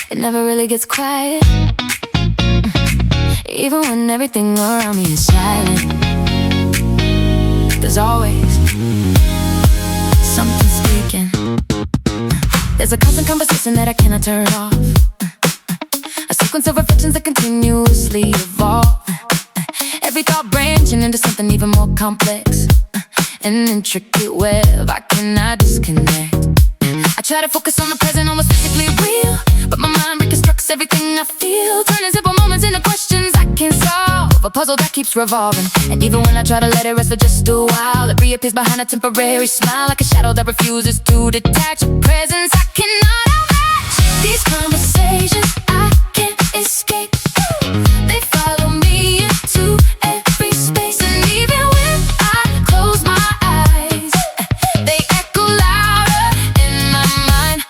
It never really gets quiet, even when everything around me is silent. There's always something speaking. There's a constant conversation that I cannot turn off, a sequence of reflections that continuously evolve. Every thought branching into something even more complex, an intricate web I cannot disconnect. I try to focus on the present, almost physically real, but my mind reconstructs everything I feel, turning simple moments into questions I can't solve, a puzzle that keeps revolving. And even when I try to let it rest for just a while, it reappears behind a temporary smile, like a shadow that refuses to detach, a presence I cannot outmatch. These conversations I can't escape, they follow me into every space. And even when I close my eyes, they echo louder in my mind.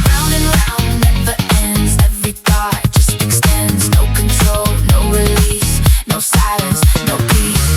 Round and round, never ends. Every thought just extends. No control, no release, no silence, no peace.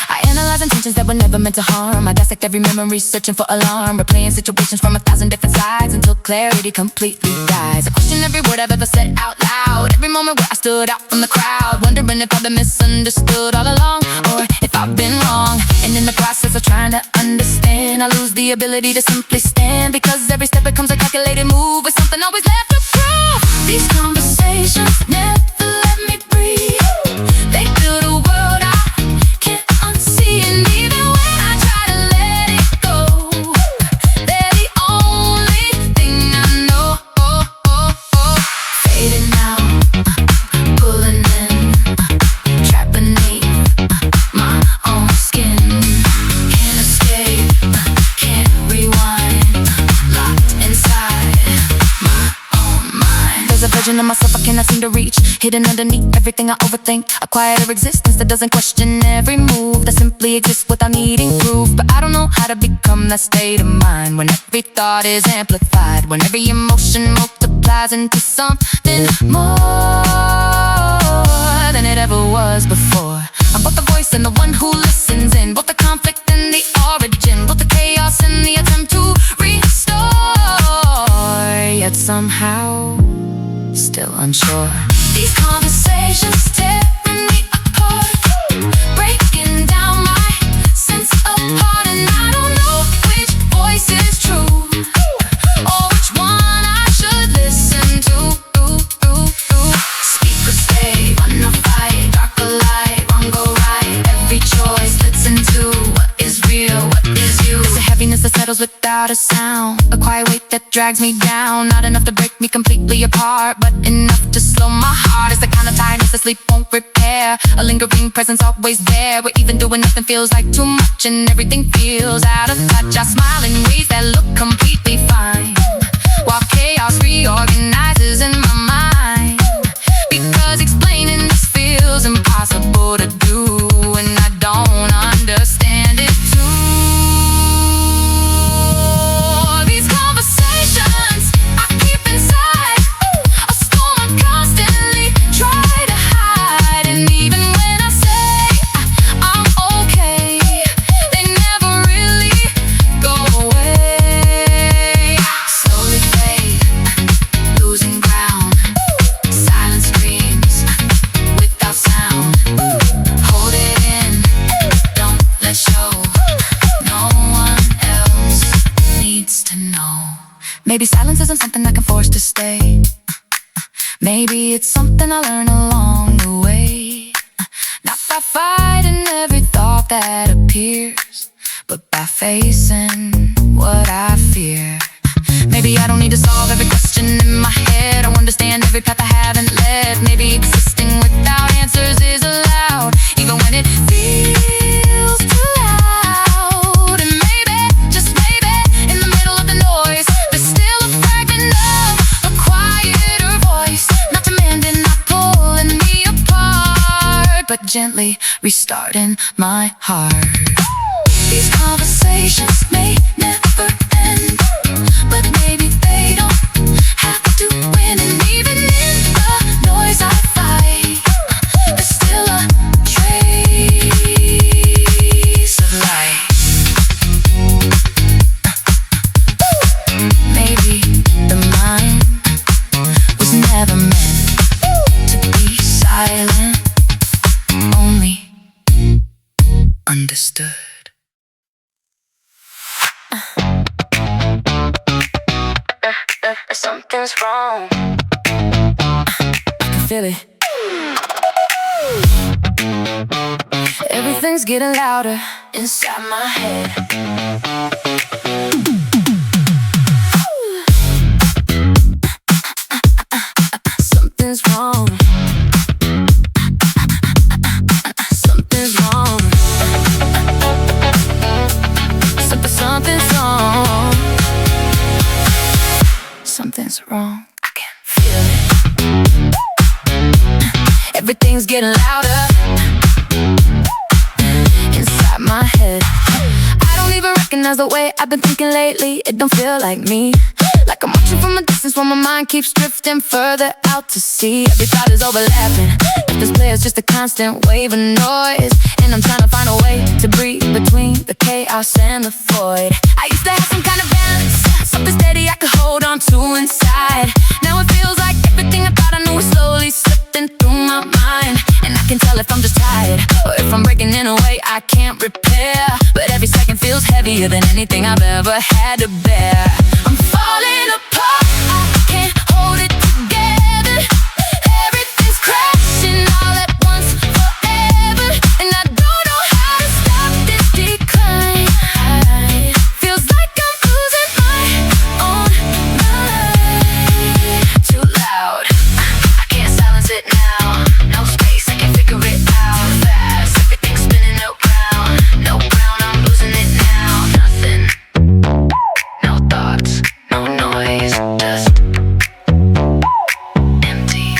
I analyze intentions that were never meant to harm. I dissect every memory, searching for alarm, replaying situations from 1,000 different sides until clarity completely dies. I question every word I've ever said out loud, every moment where I stood out from the crowd, wondering if I've been misunderstood all along, or if I've been wrong. And in the process of trying to understand, I lose the ability to simply stand, because every step becomes a calculated move with something always left to prove. These conversations never let me breathe. They build a world I can't unsee, and even when I try to let it go, they're the only thing I know. Fading out, pulling in, trapped beneath my own skin. Can't escape, can't rewind, locked inside my own mind. There's a version of myself I cannot seem to reach, hidden underneath everything I overthink, a quieter existence that doesn't question every move, that simply exists without needing proof. But I don't know how to become that state of mind, when every thought is amplified, when every emotion multiplies into something more than it ever was before. I'm both the voice and the one who listens in, both the conflict and the origin, both the chaos and the attempt to restore, yet somehow still unsure. These conversations tearing me apart, breaking down my sense of heart, and I don't know which voice is true, or which one I should listen to. Speak or stay, run or fight, dark or light, wrong or right. Every choice fits into what is real, what is you. It's a heaviness that settles without a sound, a quiet weight that drags me down, not enough to break me completely apart, but enough to slow my heart. It's the kind of tiredness that sleep won't repair, a lingering presence always there, where even doing nothing feels like too much, and everything feels out of touch. I smile in ways that look completely fine, while chaos reorganizes in my mind, because explaining this feels impossible to do, and I don't understand it too. These conversations I keep inside, a storm I constantly try to hide, and even when I say I'm okay, they never really go away. Slowly fade, losing ground, silence screams without sound. Hold it in, don't let show, no one else needs to know. Maybe silence isn't something I can force to stay, maybe it's something I learn along the way, not by fighting every thought that appears, but by facing what I fear. Maybe I don't need to solve every question in my head, or understand every path I haven't led. Maybe existing without answers is allowed, even when it feels too loud. And maybe, just maybe, in the middle of the noise, there's still a fragment of a quieter voice, not demanding, not pulling me apart, but gently restarting my heart. These conversations may never end, but maybe they don't have to win. And even in the noise I fight, there's still a trace of light. Maybe understood. Something's wrong. I can feel it. Everything's getting louder inside my head. Something's wrong. Something's wrong. Something's wrong. Something's wrong. I can feel it. Everything's getting louder inside my head. I don't even recognize the way I've been thinking lately. It don't feel like me. Like I'm watching from a distance while my mind keeps drifting further out to sea. Every thought is overlapping. If this play is just a constant wave of noise, and I'm trying to find a way to breathe between the chaos and the void. I used to have some kind of balance, something steady I could hold on to inside. Now it feels like everything I thought I knew is slowly slipping through my mind. And I can tell if I'm just tired, or if I'm breaking in a way I can't repair. But every second feels heavier than anything I've ever had to bear. I'm falling apart, I can't hold it together. Everything's crashing all at once forever, and I don't know how to stop this decline. Feels like I'm losing my own mind. Too loud, I can't silence it now. No space, I can't figure it out. Fast, everything's spinning around. No ground, I'm losing it now. Nothing, no thoughts, no noise, just empty.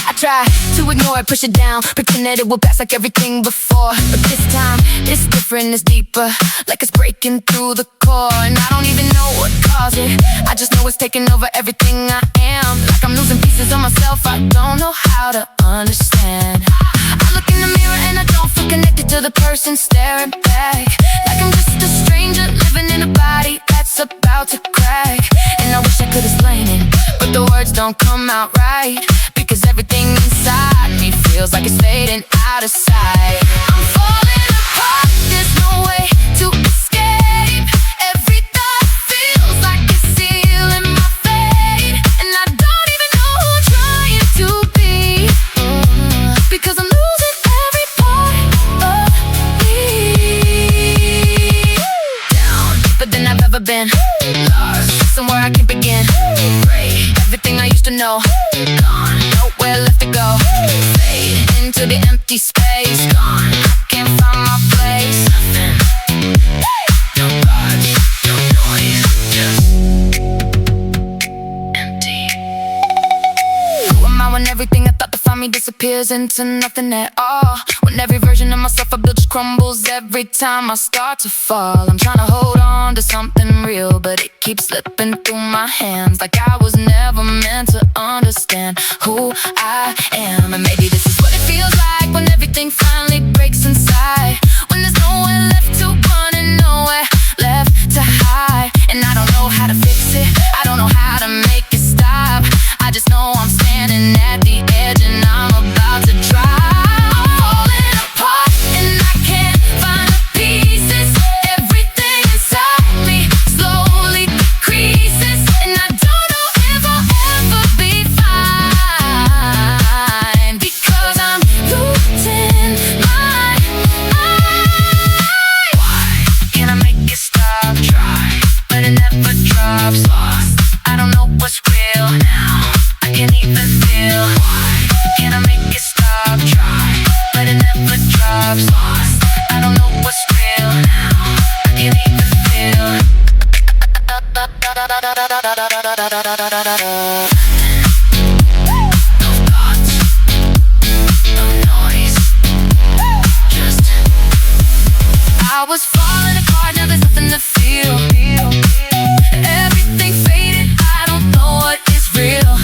I try to ignore it, push it down, pretend that it will pass like everything before. But this time, it's different, it's deeper, like it's breaking through the core. And I don't even know what caused it, I just know it's taking over everything I am. Like I'm losing pieces of myself, I don't know how to understand. I look in the mirror and I don't feel connected to the person staring back. Like I'm just a stranger living in a body that's about to crack. And I wish I could explain it, but the words don't come out right, because everything inside me feels like it's fading out of sight. I'm falling apart, there's no way to escape. Every thought feels like it's sealing my fate, and I don't even know who I'm trying to be, because I'm losing every part of me. Down, deeper than I've ever been. Lost, somewhere I can't begin. Break everything I used to know. Gone, nowhere left to go. Fade into the empty space. Gone, I can't find my place. Nothing, no thoughts, no noise, just empty. Who am I when everything I thought to find me disappears into nothing at all? When every version of myself I built just crumbles every time I start to fall. I'm trying to hold on to something real, but it keeps slipping through my hands, like I was never meant to understand who I am. And maybe this is what it feels like when everything finally breaks inside, when there's nowhere left to run and nowhere left to hide. And I don't know how to fix it, I don't know how to make it stop. I just know I'm standing at the edge and I'm about to drop. I'm falling apart and I can't find the pieces. Everything inside me slowly decreases, and I don't know if I'll ever be fine, because I'm losing my mind. Why can't I make it stop? Try, but it never drops. Lost, I don't know what's real now, I can't even feel. Why can't I make it stop? Try, but it never drops. Lost, I don't know what's real now, I can't even feel. No thoughts, no noise, just I was falling apart, now there's nothing to feel. Everything faded, I don't know what is real,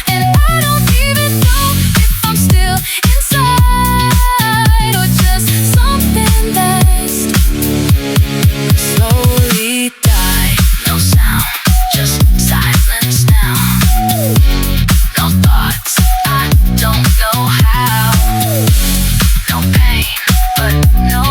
and I don't even know if I'm still inside, or just something that's slowly died. No sound, just silence now. No thoughts, I don't know how. No pain, but no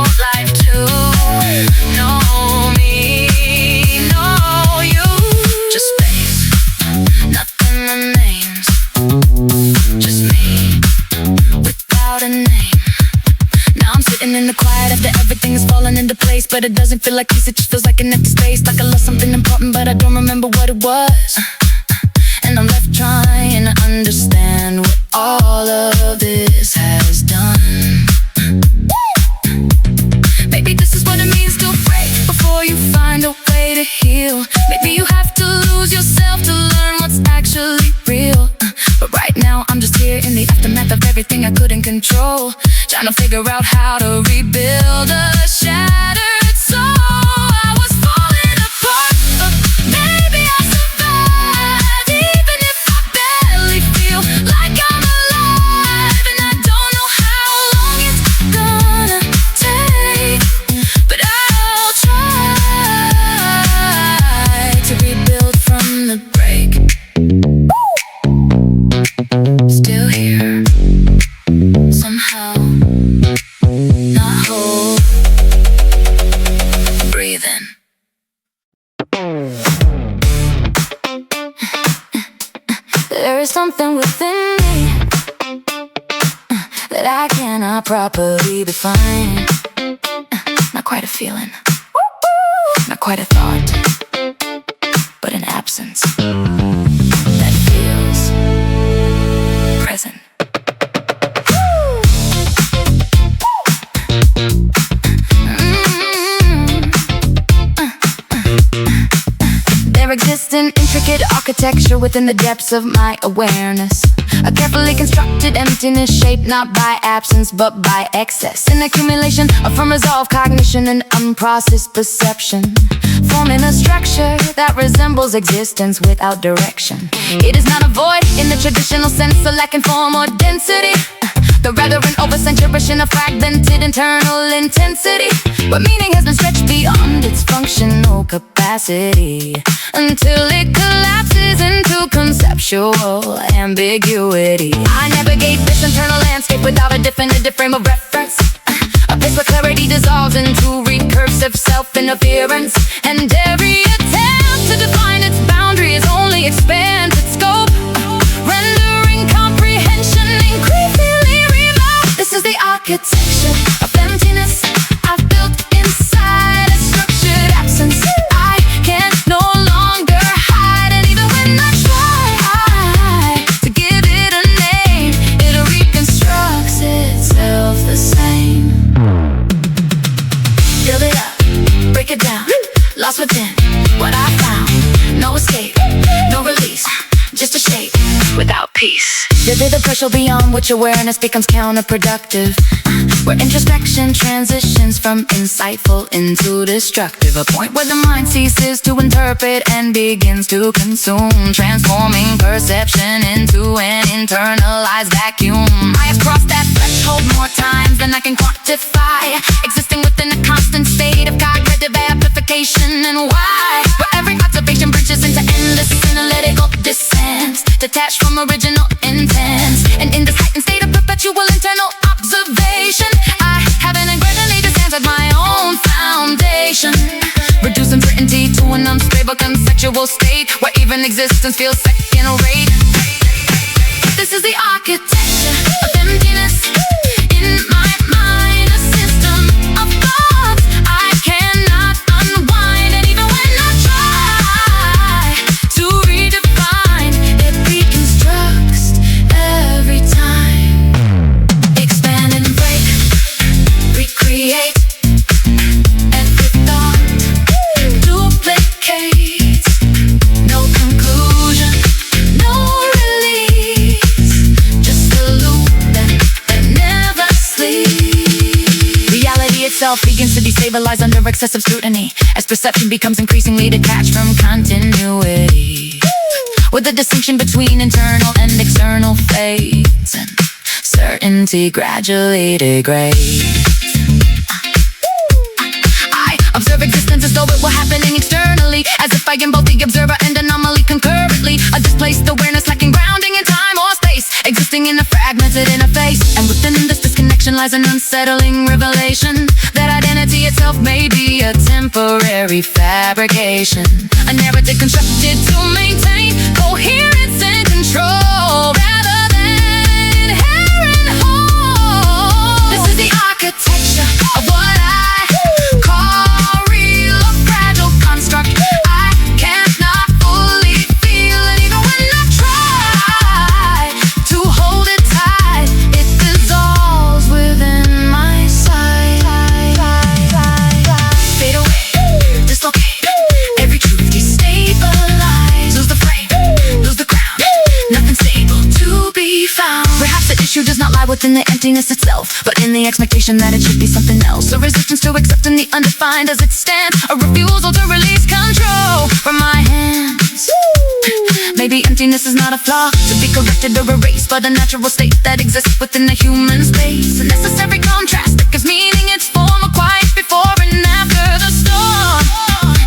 Sitting in the quiet after everything is falling into place, but it doesn't feel like peace, it just feels like an empty space. Like I lost something important, but I don't remember what it was. And I'm left trying to understand what all of this has done. Maybe this is what it means to break before you find a way to heal. Maybe you have to lose yourself to learn what's actually real. But right now I'm just here in the aftermath of everything I couldn't control, trying to figure out how to rebuild a shattered soul. I was falling apart, but maybe I'll survive, even if I barely feel like I'm alive. And I don't know how long it's gonna take, but I'll try to rebuild from the break. Still here, somehow, not whole, breathing. There is something within me that I cannot properly define. Not quite a feeling, not quite a thought, but an absence that feels present. There exists an intricate architecture within the depths of my awareness, a carefully constructed emptiness shaped not by absence but by excess, an accumulation of unresolved cognition and unprocessed perception, forming a structure that resembles existence without direction. It is not a void in the traditional sense, a lacking form or density, but rather an oversaturation of fragmented internal intensity, where meaning has been stretched beyond its functional capacity until it collapses into conceptual ambiguity. I navigate this internal landscape without a definitive frame of reference, a place where clarity dissolves into recursive self-interference, and every attempt to define its boundaries only expands its scope, rendering comprehension increasingly remote. This is the architecture of emptiness I've built inside a structured absence. I can no longer hide, and even when I try to give it a name, it reconstructs itself the same. Build it up, break it down, lost within what I found. No escape, no release, just a shape without peace. The pressure beyond which awareness becomes counterproductive, where introspection transitions from insightful into destructive, a point where the mind ceases to interpret and begins to consume, transforming perception into an internalized vacuum. I have crossed that threshold more times than I can quantify, existing within a constant state of cognitive amplification. And why? Where every observation bridges into endless analytical descent, detached from original intent, and in this heightened state of perpetual internal observation, I have an ingredient stands at my own foundation, reduce uncertainty to an unstable conceptual state where even existence feels second rate. This is the architecture of emptiness in my mind, a system of thoughts I cannot unwind, and even when I try to redefine, it reconstructs every time. Expand and break, recreate, every thought duplicates. No conclusion, no release, just a loop that never sleeps. Reality itself begins to destabilize under excessive scrutiny, as perception becomes increasingly detached from continuity, with the distinction between internal and external fades, and certainty gradually degrades. I observe existence as though it were happening externally, as if I am both the observer and anomaly concurrently, a displaced awareness lacking grounding in time or space, existing in a fragmented interface. And within this disconnection lies an unsettling revelation that identity itself may be a temporary fabrication, a narrative constructed to maintain coherence and control rather than inherent whole. This is the architecture within the emptiness itself, but in the expectation that it should be something else. A resistance to accepting the undefined as it stands, a refusal to release control from my hands. Maybe emptiness is not a flaw to be corrected or erased by the natural state that exists within the human space. A necessary contrast that gives meaning its form, a quiet before and after the storm.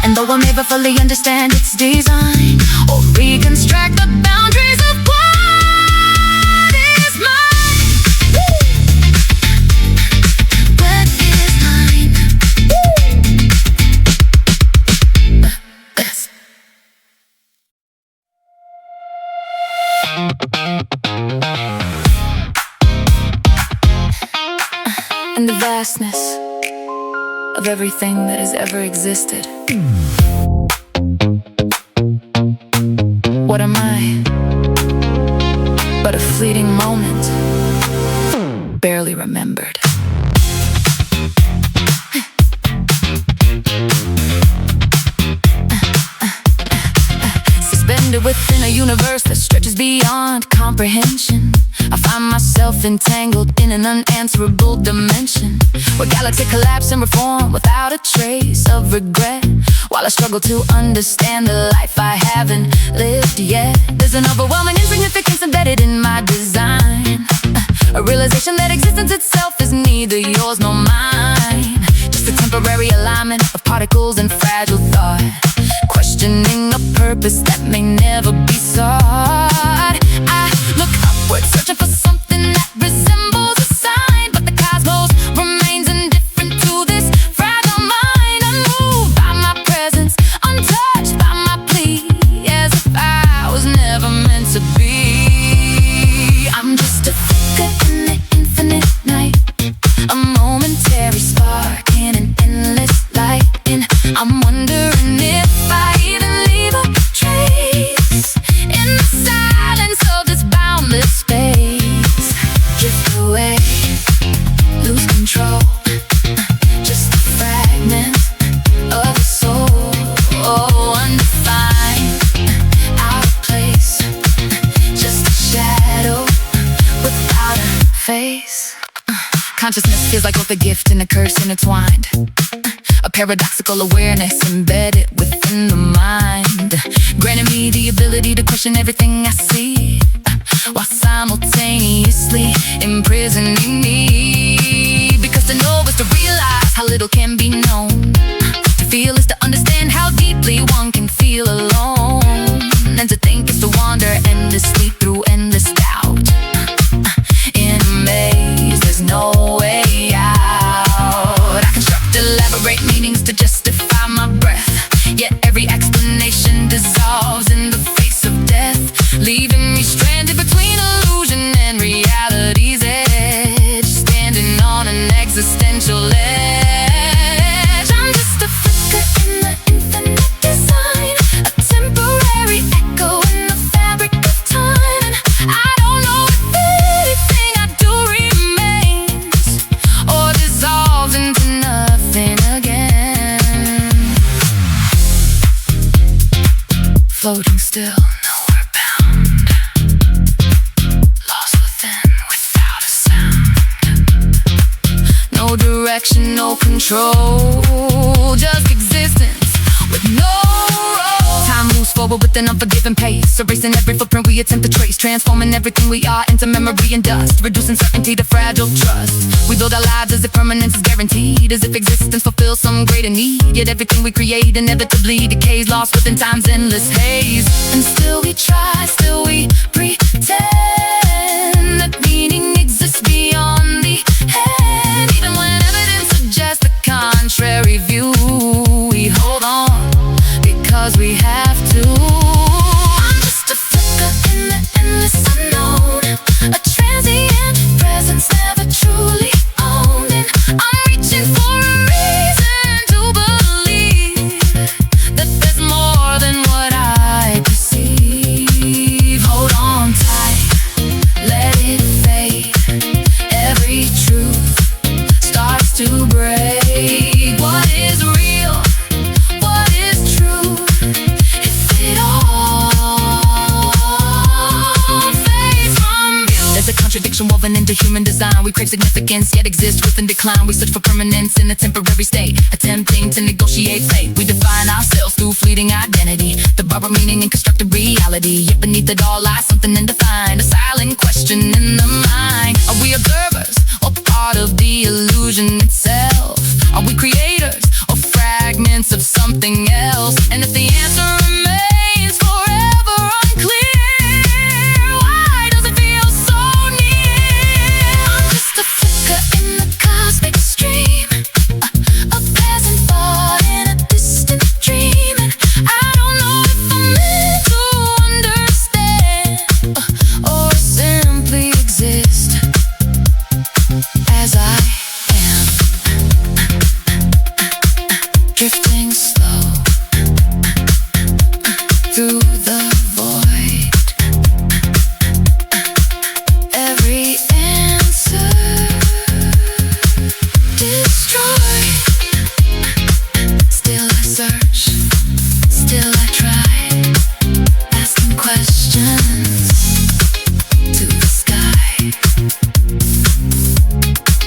And though I'll never fully understand its design or reconstruct the boundaries of what is mine, what is mine? This. In the vastness of everything that has ever existed, what am I but a fleeting moment, barely remembered? Suspended within a universe that stretches beyond comprehension, I find myself entangled in an unanswerable dimension, where galaxies collapse and reform without a trace of regret, while I struggle to understand the life I haven't lived yet. There's an overwhelming insignificance embedded in my design, a realization that existence itself is neither yours nor mine, just a temporary alignment of particles and fragile thought, questioning a purpose that may never be sought. I look upward, searching for something that resembles a sign, but the cosmos remains indifferent to this fragile mind, unmoved by my presence, untouched by my plea, as if I was never meant to be. I'm just a flicker in the infinite night, a momentary spark in an endless light, and I'm wondering if I even leave a trace in the silence of this boundless space. Drift away, lose control, just a fragment of a soul, undefined, out of place, just a shadow without a face. Consciousness feels like both a gift and a curse intertwined, a paradoxical awareness embedded within the mind, granting me the ability to question everything I see, while simultaneously imprisoning me. Because to know is to realize how little can be known, to feel is to understand how deeply one can feel alone, and to think is to wander endlessly through endless doubt. In a maze, there's no way out. I construct elaborate meanings to justify my breath, yet every explanation dissolves in the face of death, leaving me stranded between illusion and reality's edge, standing on an existential edge. I'm just a flicker in the infinite design, a temporary echo in the fabric of time, and I don't know if anything I do remains or dissolves into nothing again. Floating still, nowhere bound, lost within, without a sound. No direction, no control, just existence with no role. Time moves forward with an unforgiving pace, erasing every footprint we attempt to trace, transforming everything we are into memory and dust, reducing certainty to fragile trust. We build our lives as if permanence is guaranteed, as if existence fulfills some greater need, yet everything we create inevitably decays, lost within time's endless haze. And still we try, still we pretend that meaning exists beyond the head, even when evidence suggests the contrary view. We hold on because we have to. I'm just a flicker in the endless unknown, a transient presence never truly owned, and I'm reaching for a reason to believe that there's more than what I perceive. Hold on tight, let it fade, every truth starts to break. What is real? What is true? If it all fades from view, there's a contradiction woven into human design. We crave significance, yet exist within decline. We search for permanence in a temporary state, attempting to negotiate fate. We define ourselves through fleeting identity, the borrowed meaning and constructed reality. Yet beneath it all lies something undefined, a silent question in the mind. Are we observers or part of the illusion itself? Are we creators or fragments of something else? And if the answer remains forever unclear, why does it feel so near? I'm just a flicker in the cosmic stream, a peasant thought in a distant dream. And I don't know if I'm meant to understand or simply exist as I am, drifting slow through the void. Every answer destroyed. Still I search, still I try, asking questions to the sky.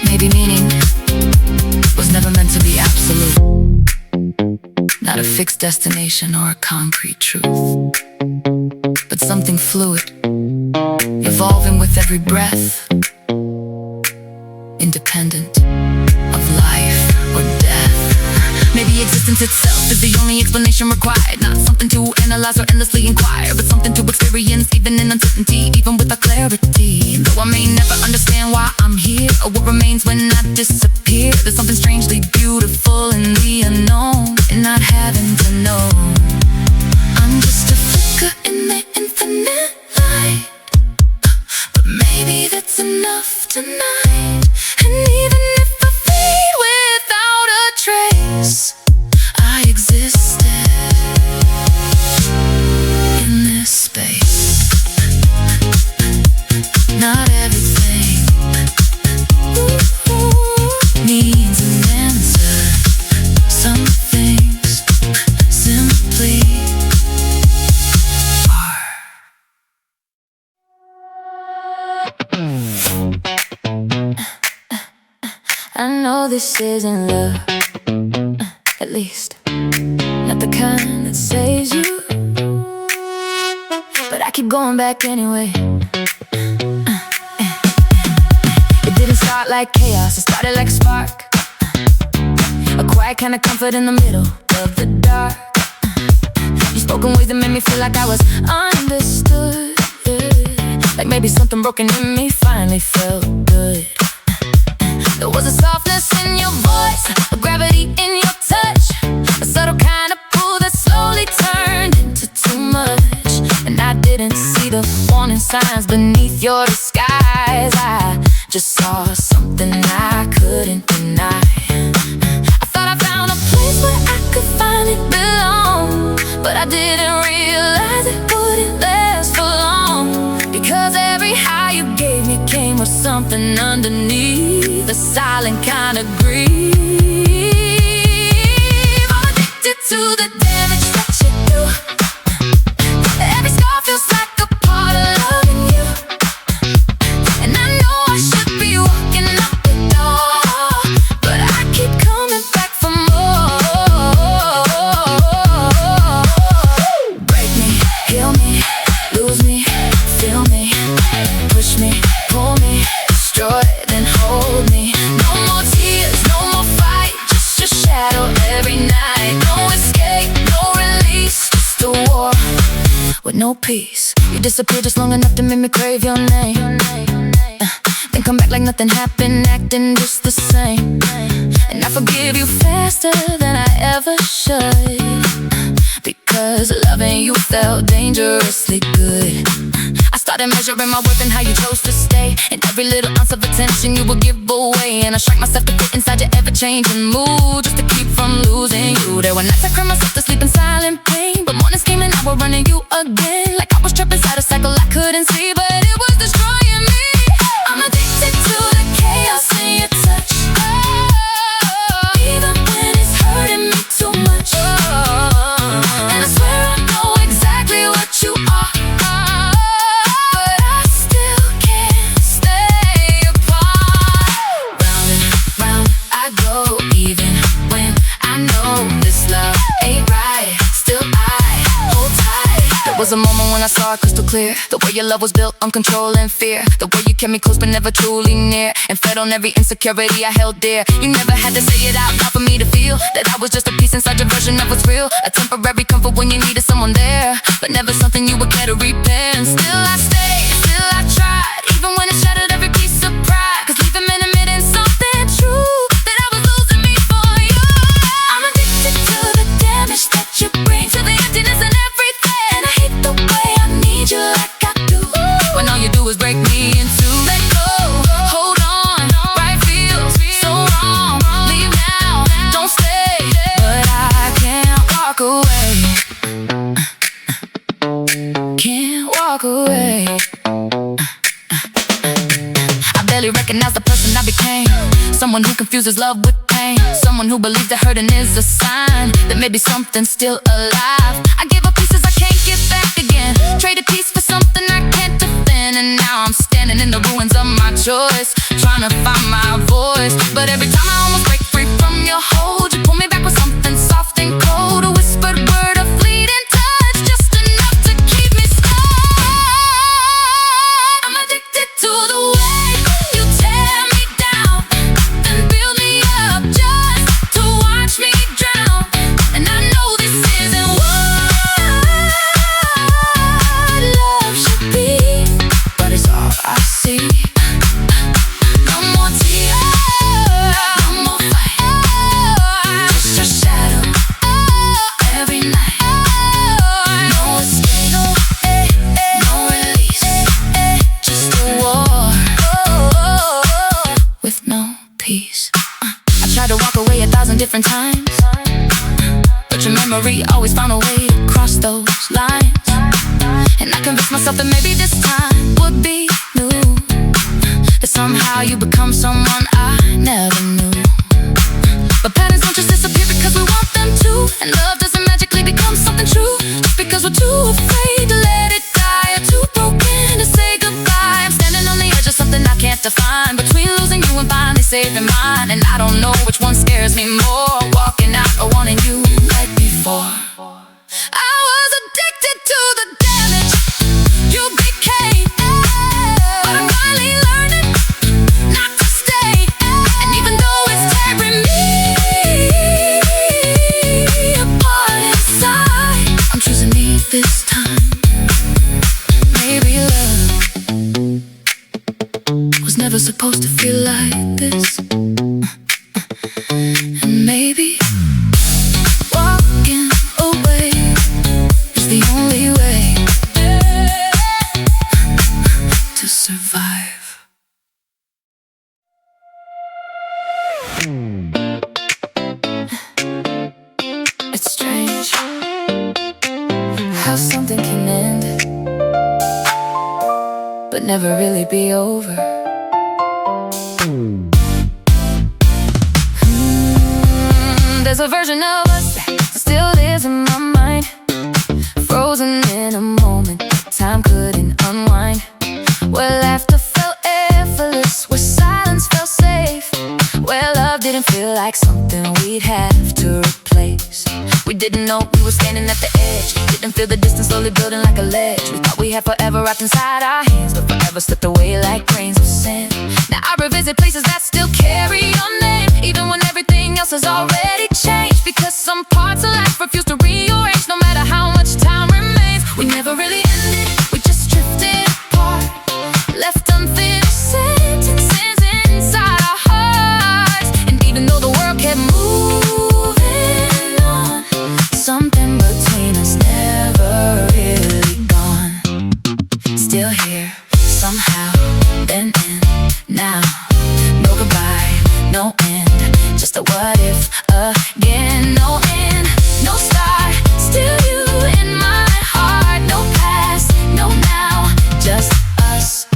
Maybe meaning was never meant to be absolute, not a fixed destination or a concrete truth, but something fluid, evolving with every breath, independent of life or death. Maybe existence itself is the only explanation required, not something to analyze or endlessly inquire, but something to experience even in uncertainty, even with a clarity. Though I may never understand why I'm here or what remains when I disappear, there's something strangely beautiful in the unknown, and not having to know. I'm just a flicker in the infinite light, but maybe that's enough tonight. And even if I fade without a trace, I existed in this space. Not everything needs an answer. Some things simply are. I know this isn't love, at least not the kind that saves you, but I keep going back anyway. It didn't start like chaos, it started like a spark, a quiet kind of comfort in the middle of the dark. You spoke in ways that made me feel like I was understood, like maybe something broken in me finally felt good. There was a softness in your voice, a gravity in your touch, a subtle kind of pull that slowly turned into too much. And I didn't see the warning signs beneath your disguise, I just saw something I couldn't deny. I thought I found a place where I could finally belong, but I didn't realize it wouldn't last for long, because every high you gave me came with something underneath, a silent kind of grief. I'm addicted to the damage that you do. Every scar feels like a part of loving you, and I know I should be walking out the door, but I keep coming back for more. Break me, heal me, lose me, feel me, push me, pull me, destroy, then hold me. No more tears, no more fight, just your shadow every night. No escape, no release, just a war with no peace. You disappear just long enough to make me crave your name, then come back like nothing happened, acting just the same. And I forgive you faster than I ever should, because loving you felt dangerously good. I started measuring my worth and how you chose to stay, and every little ounce of attention you would give away. And I strike myself to put inside your ever-changing mood, just to keep from losing you. There were nights I cried myself to sleep in silent pain, but mornings came and I would run into you again, like I was trapped inside a cycle I couldn't see, but it was destroying me. I'm addicted to the chaos in your touch, even when it's hurting me too much. And I swear I know exactly what you are, but I still can't stay. Even when I know this love ain't right, still I hold tight. There was a moment when I saw it crystal clear, the way your love was built on control and fear, the way you kept me close but never truly near, and fed on every insecurity I held dear. You never had to say it out loud for me to feel that I was just a piece inside your version of what's real, a temporary comfort when you needed someone there, but never something you would care to repair. And still I stayed, still I tried, even when it shattered every piece of pride, 'cause leaving men admitting something true, that I was losing me for you. I'm addicted to the damage that you bring, to the emptiness and everything, and I hate the way I need you like I do, when all you do is break me in two. Let go, hold on, right feels so wrong, leave now, don't stay, but I can't walk away, can't walk away. I barely recognize the person I became, someone who confuses love with pain, someone who believes that hurting is a sign that maybe something's still alive. I gave up pieces I can't get back again, traded peace for something I can't defend, and now I'm standing in the ruins of my choice, trying to find my voice. But every time I almost break free from your hold, you pull me back with something soft and cold, a whispered word, a fleeting touch, just enough to keep me stuck. I'm addicted to the way you tear me down and build me up just to watch me drown. And I know this isn't what love should be, but it's all I see. No more tears, no more fight, just your shadow every night. No escape, no release, just a war with no peace. I tried to walk away 1,000 different times, but your memory always found a way to cross those lines. And I convinced myself that maybe this time would be new, that somehow you become someone I never knew. But patterns don't just disappear because we want them to, and love doesn't magically become something true just because we're too afraid to let it die, or too broken to say goodbye. I'm standing on the edge of something I can't define, between losing you and finally saving mine, and I don't know which one scares me more, walking out or wanting you like before. I was addicted to the damage you became, but I'm finally learning not to stay. And even though it's tearing me apart inside, I'm choosing me this time. Maybe love was never supposed to feel like this, and maybe walking away is the only way to survive. It's strange how something can end but never really be over. There's a version of us that still lives in my mind, frozen in a moment that time couldn't unwind, where laughter felt effortless, where silence felt safe, where love didn't feel like something we'd have to replace. We didn't know we were standing at the edge, didn't feel the distance slowly building like a ledge. We thought we had forever wrapped inside our hands, but forever slipped away like grains of sand. Now I revisit places that still carry your name, even when everything else has already changed, because some parts of life refuse to rearrange, no matter how much time remains. We never really ended, we just drifted apart, left unfinished sentences inside our hearts. And even though the world kept moving on, something between us never really gone. Still here, somehow, then and now. No goodbye, no end, just a what if again. No end, no start, still you in my heart. No past, no now, just us.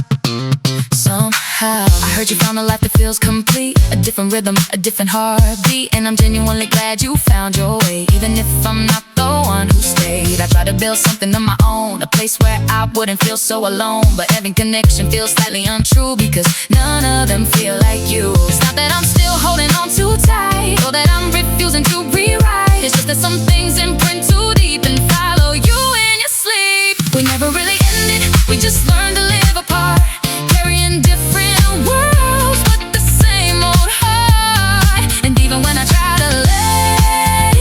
Somehow I heard you found a life that feels complete, a different different rhythm, a different heartbeat. And I'm genuinely glad you found your way, even if I'm not the one who stayed. I try to build something of my own, a place where I wouldn't feel so alone. But every connection feels slightly untrue, because none of them feel like you. It's not that I'm still holding on too tight, or that I'm refusing to rewrite. It's just that some things imprint too deep and follow you in your sleep. We never really ended, we just learned to live apart, carrying different worlds but the same old heart. And even when I try to let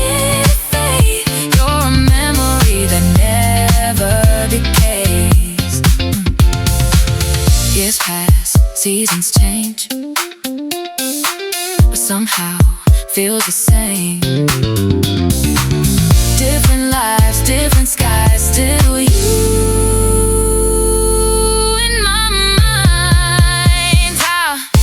it fade, you're a memory that never decays. Years pass, seasons change, but somehow feels the same. Different lives, different skies, still you in my mind.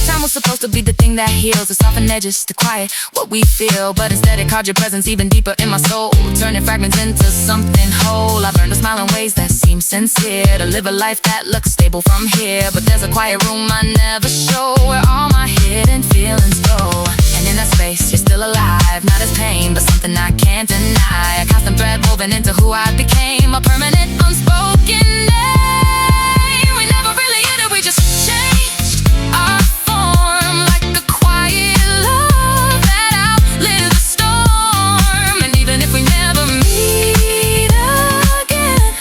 Time was supposed to be the thing that heals, to soften edges, to quiet what we feel. But instead it carved your presence even deeper in my soul, turning fragments into something whole. I've learned to smile in ways that seem sincere, to live a life that looks stable from here. But there's a quiet room I never show, where all my hidden feelings go. And in that space, you're still alive, not as pain, but something I can't deny. A constant thread woven into who I became, a permanent unspoken name. We never really ended, we just changed our form, like a quiet love that outlived the storm. And even if we never meet again,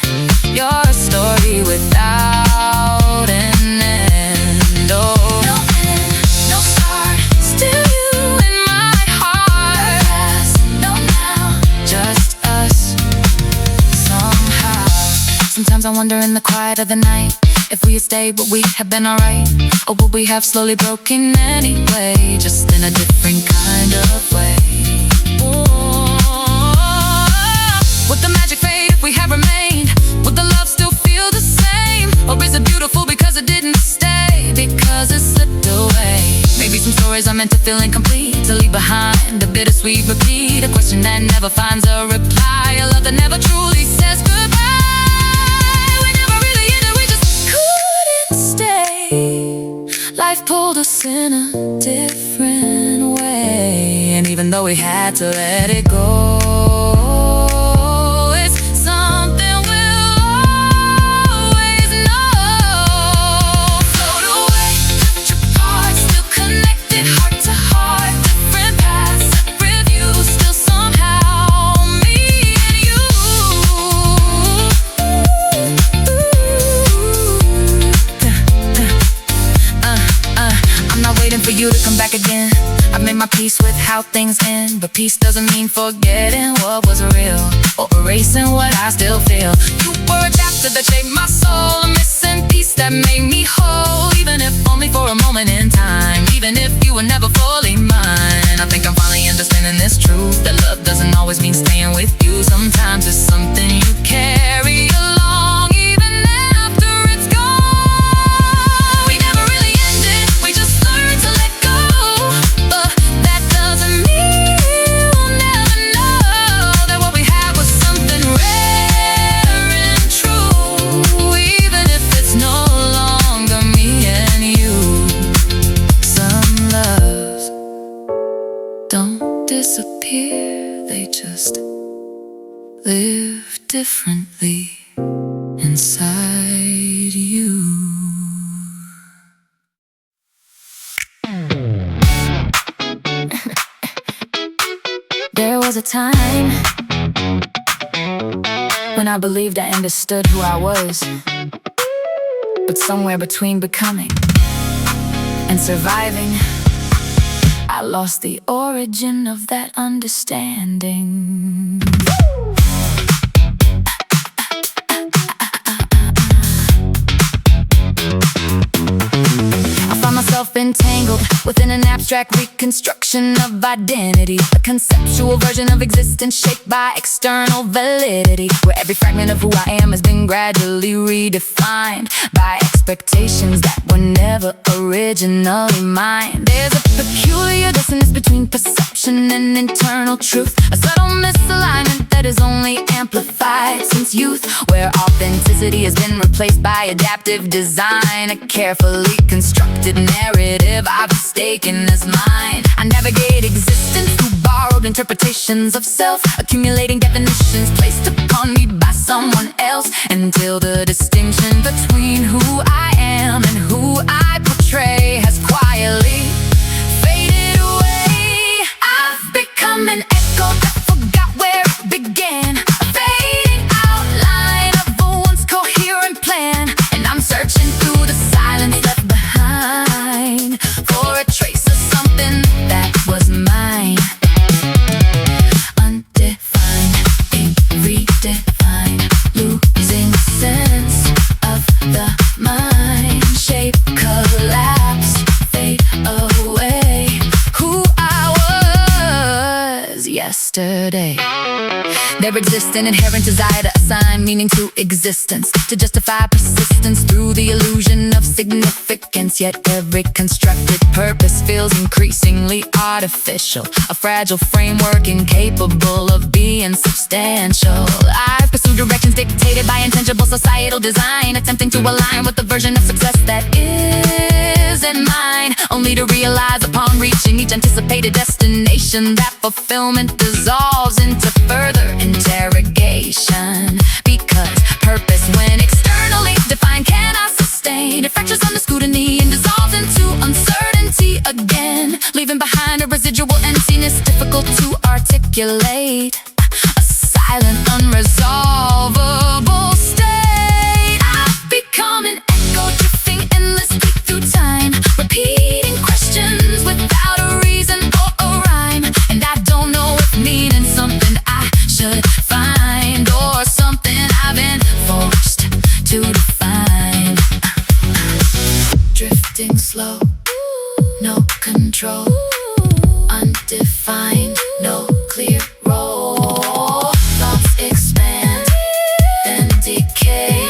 you're a story without an end. Oh, no end, no start, still sometimes I wonder in the quiet of the night, if we had stayed, would we have been alright? Or would we have slowly broken anyway, just in a different kind of way? Would the magic fade if we had remained? Would the love still feel the same? Or is it beautiful because it didn't stay, because it slipped away? Maybe some stories are meant to feel incomplete, to leave behind a bittersweet repeat, a question that never finds a reply, a love that never truly says goodbye. Life pulled us in a different way, and even though we had to let it go, it's something we'll always know. Float away, drift apart, still connected, heart to heart, different paths, separate views, still somehow me and you. I'm not waiting for you to come back again. I've made my peace with how things end, but peace doesn't mean forgetting what was real, or erasing what I still feel. You were a chapter that shaped my soul, a missing piece that made me whole, even if only for a moment in time, even if you were never fully mine. I think I'm finally understanding this truth, that love doesn't always mean staying with you. Sometimes it's something you carry along, even after it's gone. We never really ended, we just learned to let go, but that doesn't mean we'll never know that what we had was something rare and true, even if it's no longer me and you. Some loves don't disappear, they just live differently inside you. There was a time when I believed I understood who I was, but somewhere between becoming and surviving, I lost the origin of that understanding. I found myself entangled within an abstract reconstruction of identity, a conceptual version of existence shaped by external validity, where every fragment of who I am has been gradually redefined by expectations that were never originally mine. There's a peculiar dissonance between perception and internal truth, a subtle misalignment that is only amplified since youth, where authenticity has been replaced by adaptive design, a carefully constructed narrative narrative I've mistaken as mine. I navigate existence through borrowed interpretations of self, accumulating definitions placed upon me by someone else, until the distinction between who I am and who I portray has quietly faded away. I've become an echo that forgot where it began, a fading outline of a once coherent plan. And I'm searching through the silence left behind for a trace of something that was mine. Undefined, redefined, losing sense of the mind. Shape, collapse, fade away. Who I was yesterday. There exists an inherent desire to assign meaning to existence, to justify persistence through the illusion of significance. Yet every constructed purpose feels increasingly artificial, a fragile framework incapable of being substantial. I've pursued directions dictated by intangible societal design, attempting to align with the version of success that isn't mine, only to realize upon reaching each anticipated destination that fulfillment dissolves into further interrogation. Because purpose, when externally defined, cannot sustain. It fractures under scrutiny and dissolves into uncertainty again, leaving behind a residual emptiness difficult to articulate, a silent, unresolvable state. I've become an echo drifting endlessly through time, repeating questions without a reason or a rhyme. And I don't know if meaning something I should find, or something I've been forced to define. Drifting slow, no control, undefined, no clear role. Thoughts expand, then decay.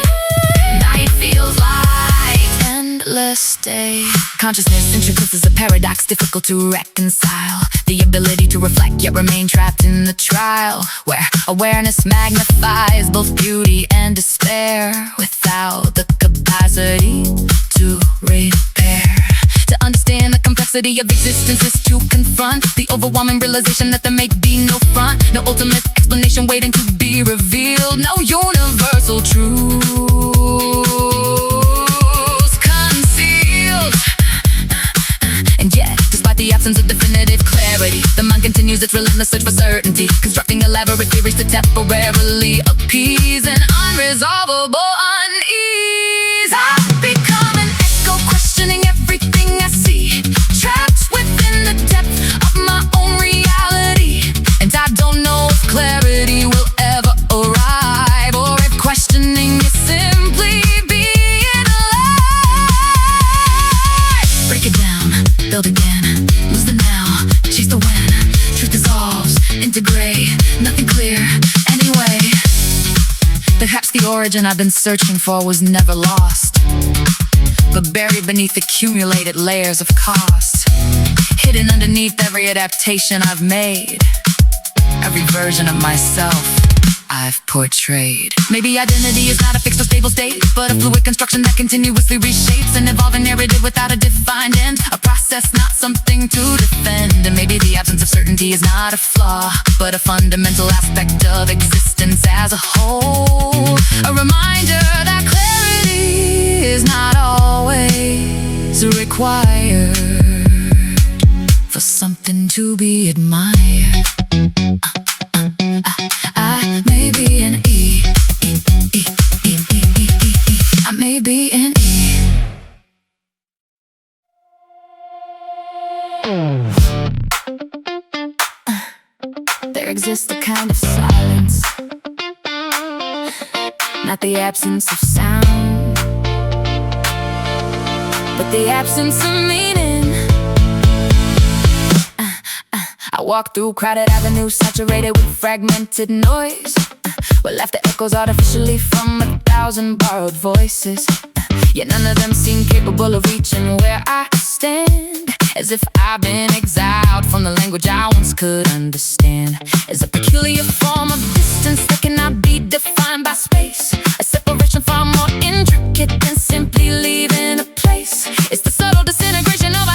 Night feels like endless day. Consciousness intricacies a paradox difficult to reconcile, the ability to reflect yet remain trapped in the trial, where awareness magnifies both beauty and despair, without the capacity to repair. To understand the complexity of existence is to confront the overwhelming realization that there may be no front, no ultimate explanation waiting to be revealed, no universal truths concealed. And yet, despite the absence of definitive clarity, the mind continues its relentless search for certainty, constructing elaborate theories to temporarily appease an unresolvable unease. I've become an echo, questioning everything I see, trapped within the depth of my own reality. And I don't know if clarity will ever arrive, or if questioning is simply being alive. Break it down, build again, lose the now, chase the when. Truth dissolves into gray, nothing clear anyway. Perhaps the origin I've been searching for was never lost, but buried beneath accumulated layers of cost, hidden underneath every adaptation I've made, every version of myself I've portrayed. Maybe identity is not a fixed or stable state, but a fluid construction that continuously reshapes an evolving narrative without a defined end, a process, not something to defend. And maybe the absence of certainty is not a flaw, but a fundamental aspect of existence as a whole, a reminder that clarity is not always required for something to be admired. I may be an E, I may be an E. There exists a kind of silence, not the absence of sound, but the absence of meaning. I walk through crowded avenues saturated with fragmented noise, where laughter echoes artificially from 1,000 borrowed voices. Yet none of them seem capable of reaching where I stand, as if I've been exiled from the language I once could understand. As a peculiar form of distance that cannot be defined by space, a separation far more intricate than simply leaving a place. It's the subtle disintegration of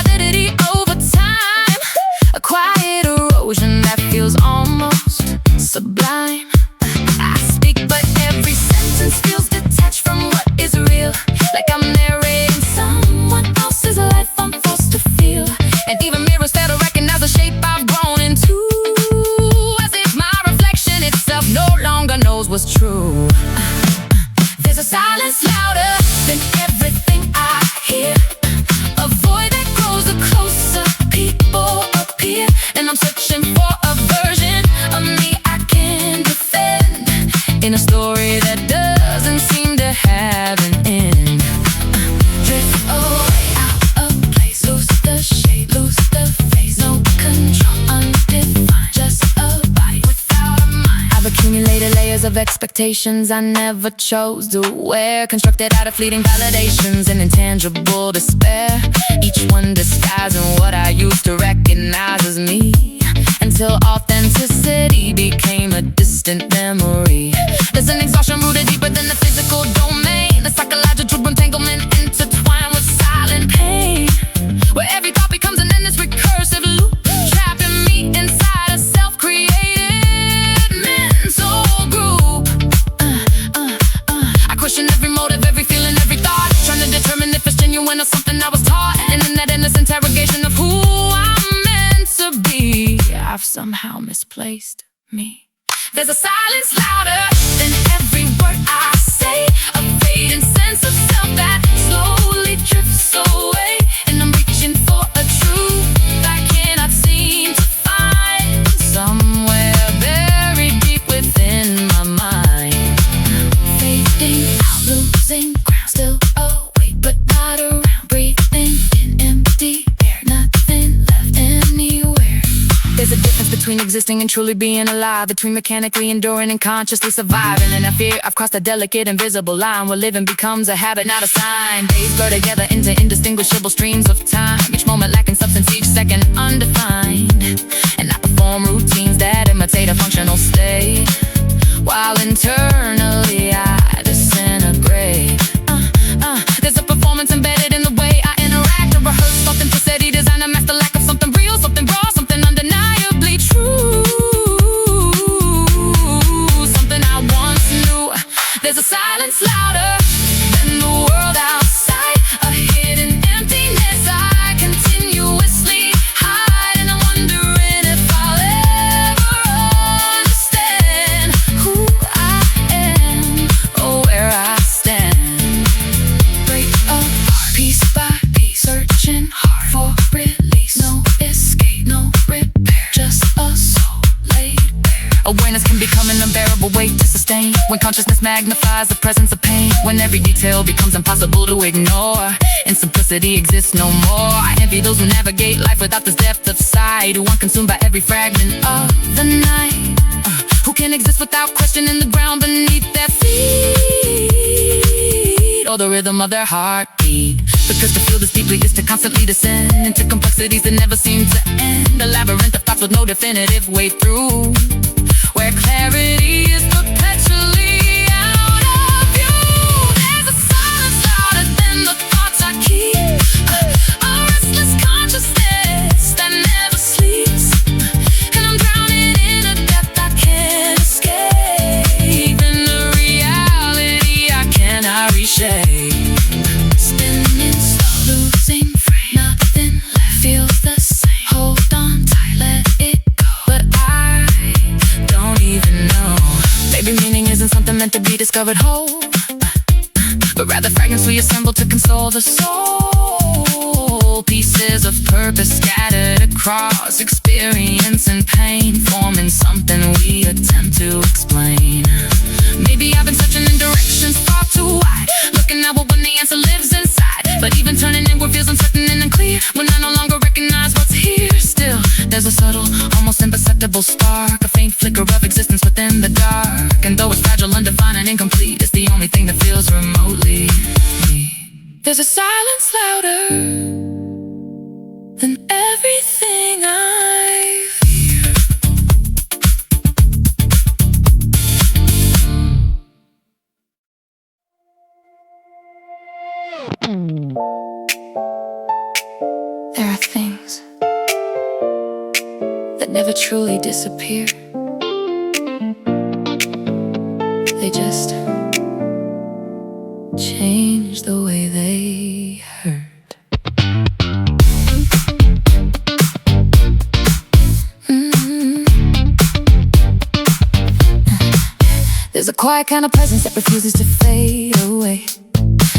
Layers of expectations I never chose to wear, constructed out of fleeting validations and intangible despair, each one disguising what I used to recognize as me, until authenticity became a distant memory. There's an exhaustion rooted deeper than the physical domain, a psychological entanglement intertwined with silent pain, where every thought becomes an endless recursive loop, trapping me inside a self-created mental group. I question every motive, every feeling, every thought, trying to determine if it's genuine or something I was taught. And in that endless interrogation of who I'm meant to be, I've somehow misplaced me. There's a silence louder than every word I say, a fading sense of self that slowly drifts away, and I'm reaching for a truth I cannot seem to find, somewhere buried deep within my mind. Fading out, losing ground, still awake but not around, breathing in empty air, nothing left anywhere. There's a difference between existing and truly being alive, between mechanically enduring and consciously surviving. And I fear I've crossed a delicate invisible line where living becomes a habit, not a sign. Days blur together into indistinguishable streams of time, each moment lacking substance, each second undefined. And I perform routines that imitate a functional state, while internally I disintegrate. There's a performance embedded in the way I interact, a rehearsed authenticity designed to mask the lack of something real, something raw, something undeniably true, something I once knew. There's a silence louder than the world outside, a hidden emptiness I continuously hide, and I'm wondering if I'll ever understand who I am or where I stand. Break apart piece by piece, searching hard for release, no escape, no repair, just a soul laid bare. Awareness can become an unbearable weight to sustain, when consciousness magnifies the presence of pain, when every detail becomes impossible to ignore, and simplicity exists no more. I envy those who navigate life without this depth of sight, who aren't consumed by every fragment of the night, who can exist without questioning the ground beneath their feet, or the rhythm of their heartbeat. Because to feel this deeply is to constantly descend into complexities that never seem to end, a labyrinth of thoughts with no definitive way through, where clarity is perpetually out of view. There's a silence louder than the thoughts I keep, a restless consciousness that never sleeps, and I'm drowning in a depth I can't escape, in a reality I cannot reshape. Spinning slow, losing frame, nothing left feels the same. Hold on tight, let it go, but I don't even know. Maybe meaning isn't something meant to be discovered whole, but rather fragments we assemble to console the soul. Pieces of purpose scattered across experience and pain, forming something we attempt to explain. Maybe I've been searching in directions far too wide, looking outward when the answer lives inside, but even turning inward feels uncertain and unclear, when I no longer recognize what's here. Still, there's a subtle, almost imperceptible spark, a faint flicker of existence within the dark, and though it's fragile, undefined, and incomplete, it's the only thing that feels remotely me. There's a silence louder than everything I fear. There are things that never truly disappear. They just change the way they hurt. There's a quiet kind of presence that refuses to fade away,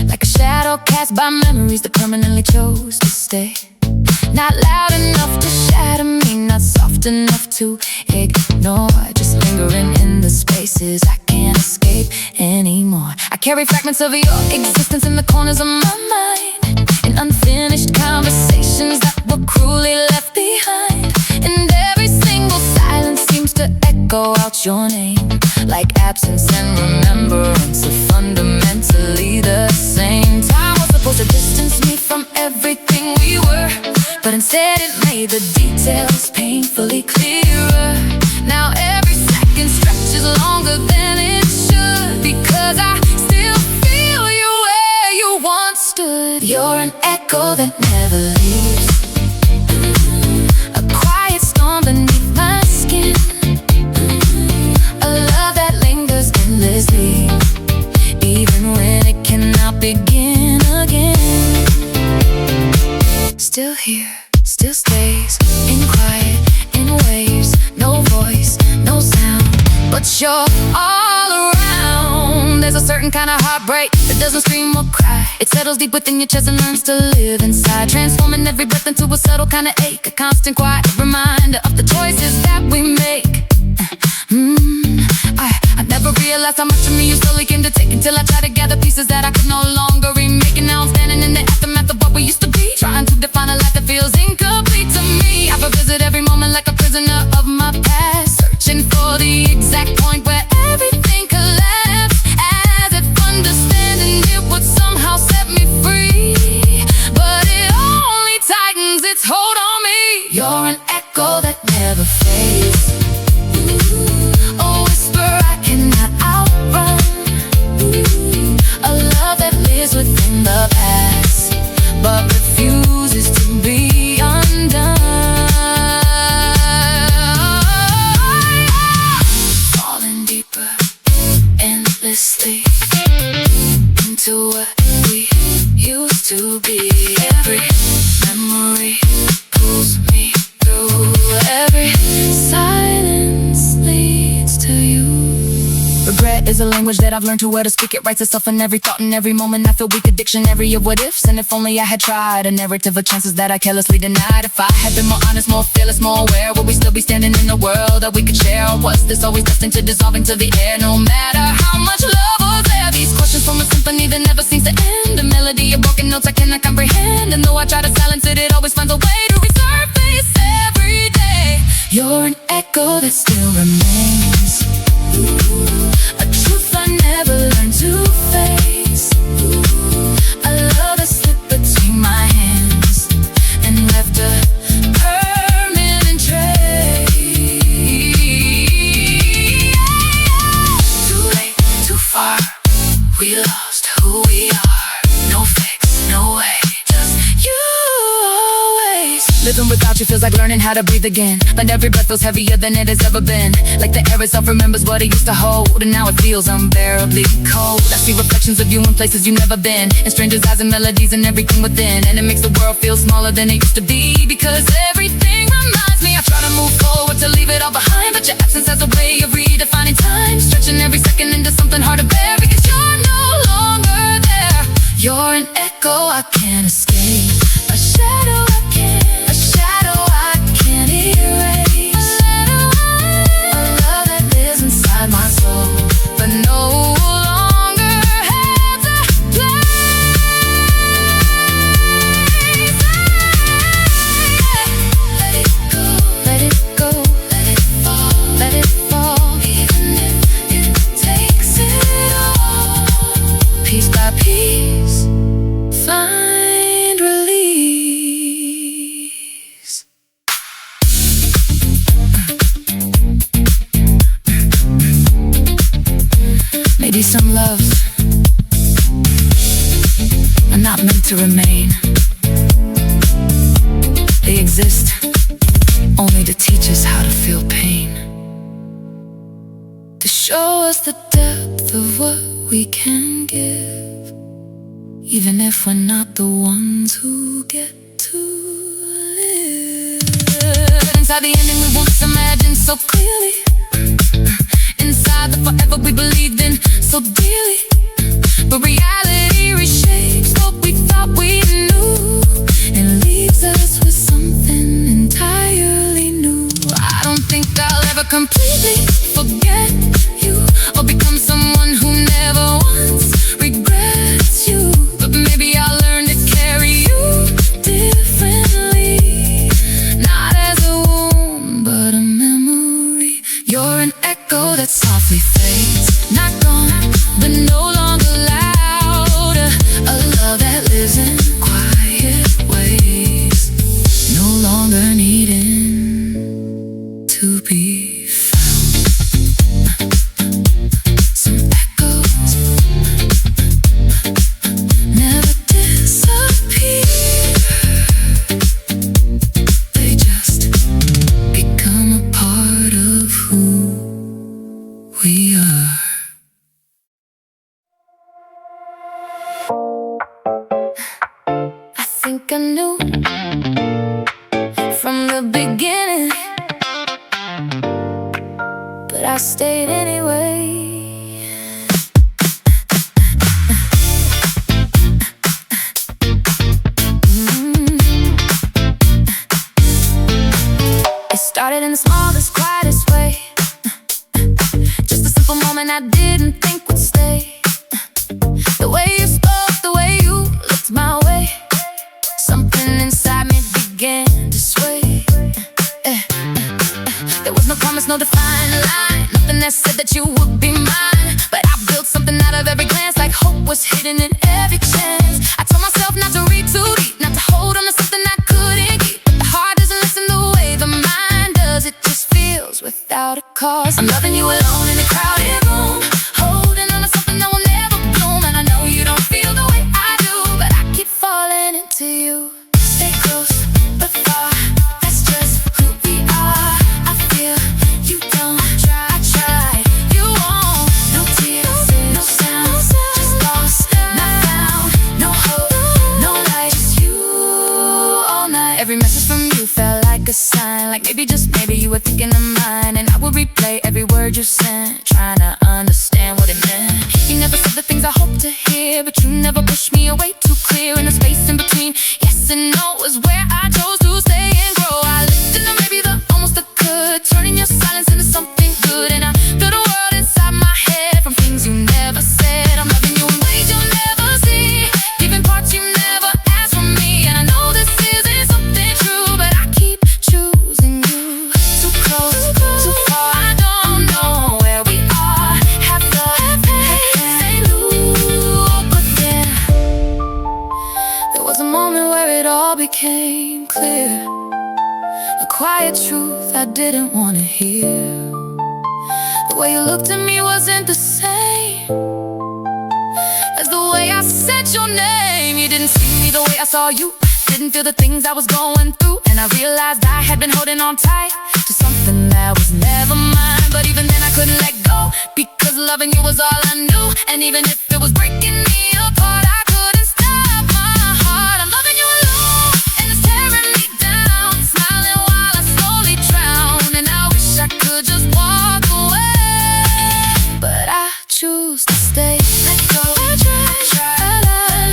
like a shadow cast by memories that permanently chose to stay. Not loud enough to shatter me, not soft enough to ignore, just lingering in the spaces I can't escape anymore. I carry fragments of your existence in the corners of my mind, in unfinished conversations that were cruelly left behind, and every single silence seems to echo out your name. like absence and remembrance are fundamentally the same. Time was supposed to distance me from everything we were, but instead it made the details painfully clearer. Now every second stretches longer than it should, because I still feel you where you once stood. You're an echo that never leaves, a quiet storm beneath my skin, a love that lingers endlessly, even when it cannot begin again. Still here, still stays, in quiet, in waves, no voice, no sound, but you're all around. There's a certain kind of heartbreak that doesn't scream or cry. It settles deep within your chest and learns to live inside, transforming every breath into a subtle kind of ache, a constant quiet reminder of the choices that we make. I never realized how much of me you slowly came to take, until I tried to gather pieces that I could no longer remake. And now I'm standing in the aftermath of what we used to be, trying to define a life that feels incomplete to me. I revisit every moment like a prisoner of my past, searching for the exact point where everything collapsed, as if understanding it would somehow set me free. But it only tightens its hold on me. You're an echo that never fades, a whisper I cannot outrun, a love that lives within the past, but refuses to be undone. Falling deeper, endlessly, into what we used to be. Every memory pulls me through, every silence leads to you. Regret is a language that I've learned to where to speak. It writes itself in every thought and every moment. I feel weak, a dictionary of what ifs, and if only I had tried, a narrative of chances that I carelessly denied. If I had been more honest, more fearless, more aware, would we still be standing in a world that we could share? Or was this always destined to dissolve into the air? No matter how much love was there, these questions from a symphony that never seems to end, a melody of broken notes I cannot comprehend. And though I try to silence it, it always finds a way to resurface every day. You're an echo that still remains, a truth I never learned to face, a love that slipped between my hands and left a permanent trace. Too late, too far, we lost who we are. No fix, no way, just you always. Living without you feels like learning how to breathe again, but every breath feels heavier than it has ever been. Like the air itself remembers what it used to hold, and now it feels unbearably cold. I see reflections of you in places you've never been, and strangers' eyes and melodies and everything within, and it makes the world feel smaller than it used to be, because everything reminds me. I try to move forward to leave it all behind, but your absence has a way of redefining time, stretching every second into something hard to bear, because you're no longer there. You're an echo I can't escape, a shadow I can't, a shadow I can't erase, a love that lives inside my soul, but no longer has a place. Let it go, let it go, let it fall, let it fall, even if it takes it all. Piece by piece, find release. Maybe some loves are not meant to remain. They exist only to teach us how to feel pain, to show us the depth of what we can give, even if we're not the ones who get to live. Inside the ending we once imagined so clearly, inside the forever we believed in so dearly, but reality reshapes what we thought we knew, and leaves us with something entirely new. I don't think I'll ever completely forget you, or become someone who never once regrets you, but maybe I'll learn to carry you differently, not as a wound, but a memory. You're an echo that softens quickly fades, not gone, but no longer loud. A love that lives in quiet ways, no longer needing to be found. Some echoes never disappear, they just become a part of who we are. I think I knew from the beginning, but I stayed anyway. It started in the smallest, quietest way, just a simple moment I didn't think would stay. The way you spoke, the way you looked my way, something inside me began to sway. There was no promise, no defined line, nothing that said that you would be mine. But I built something out of every glance, like hope was hidden in every chance. I told myself not to read too deep, not to hold on to something I couldn't keep. But the heart doesn't listen the way the mind does, it just feels without a cause. I'm loving you alone in a crowded room, holding on to something that will never bloom. And I know you don't feel the way I do, but I keep falling into you. Stay close, but far, that's just who we are. I feel you don't try, I tried, you won't. No tears, no sound, just lost, not found. No hope, no light, just you all night. Every message from you felt like a sign, like maybe, just maybe, you were thinking of mine. And I would replay every word you sent, trying to understand what it meant. You never said the things I hoped to hear, but you never pushed me away too clear. In the space in between yes and no was where I chose to stay and grow. I listened to maybe the almost I could, turning your silence into something good. And I feel the world inside my head from things you never said. I'm loving you in ways you'll never see, giving parts you never asked from me. And I know this isn't something true, but I keep choosing you. Too close, too far, I don't know where we are. Have love, say look, but then there was a moment where it all became clear, a quiet truth I didn't want to hear. The way you looked at me wasn't the same as the way I said your name. You didn't see me the way I saw you, didn't feel the things I was going through. And I realized I had been holding on tight to something that was never mine. But even then I couldn't let go, because loving you was all I knew. And even if it was breaking me apart, I couldn't stop my heart. I'm loving you alone, and it's tearing me down, smiling while I slowly drown. And I wish I could just walk away, but I choose to stay. Let go, I try,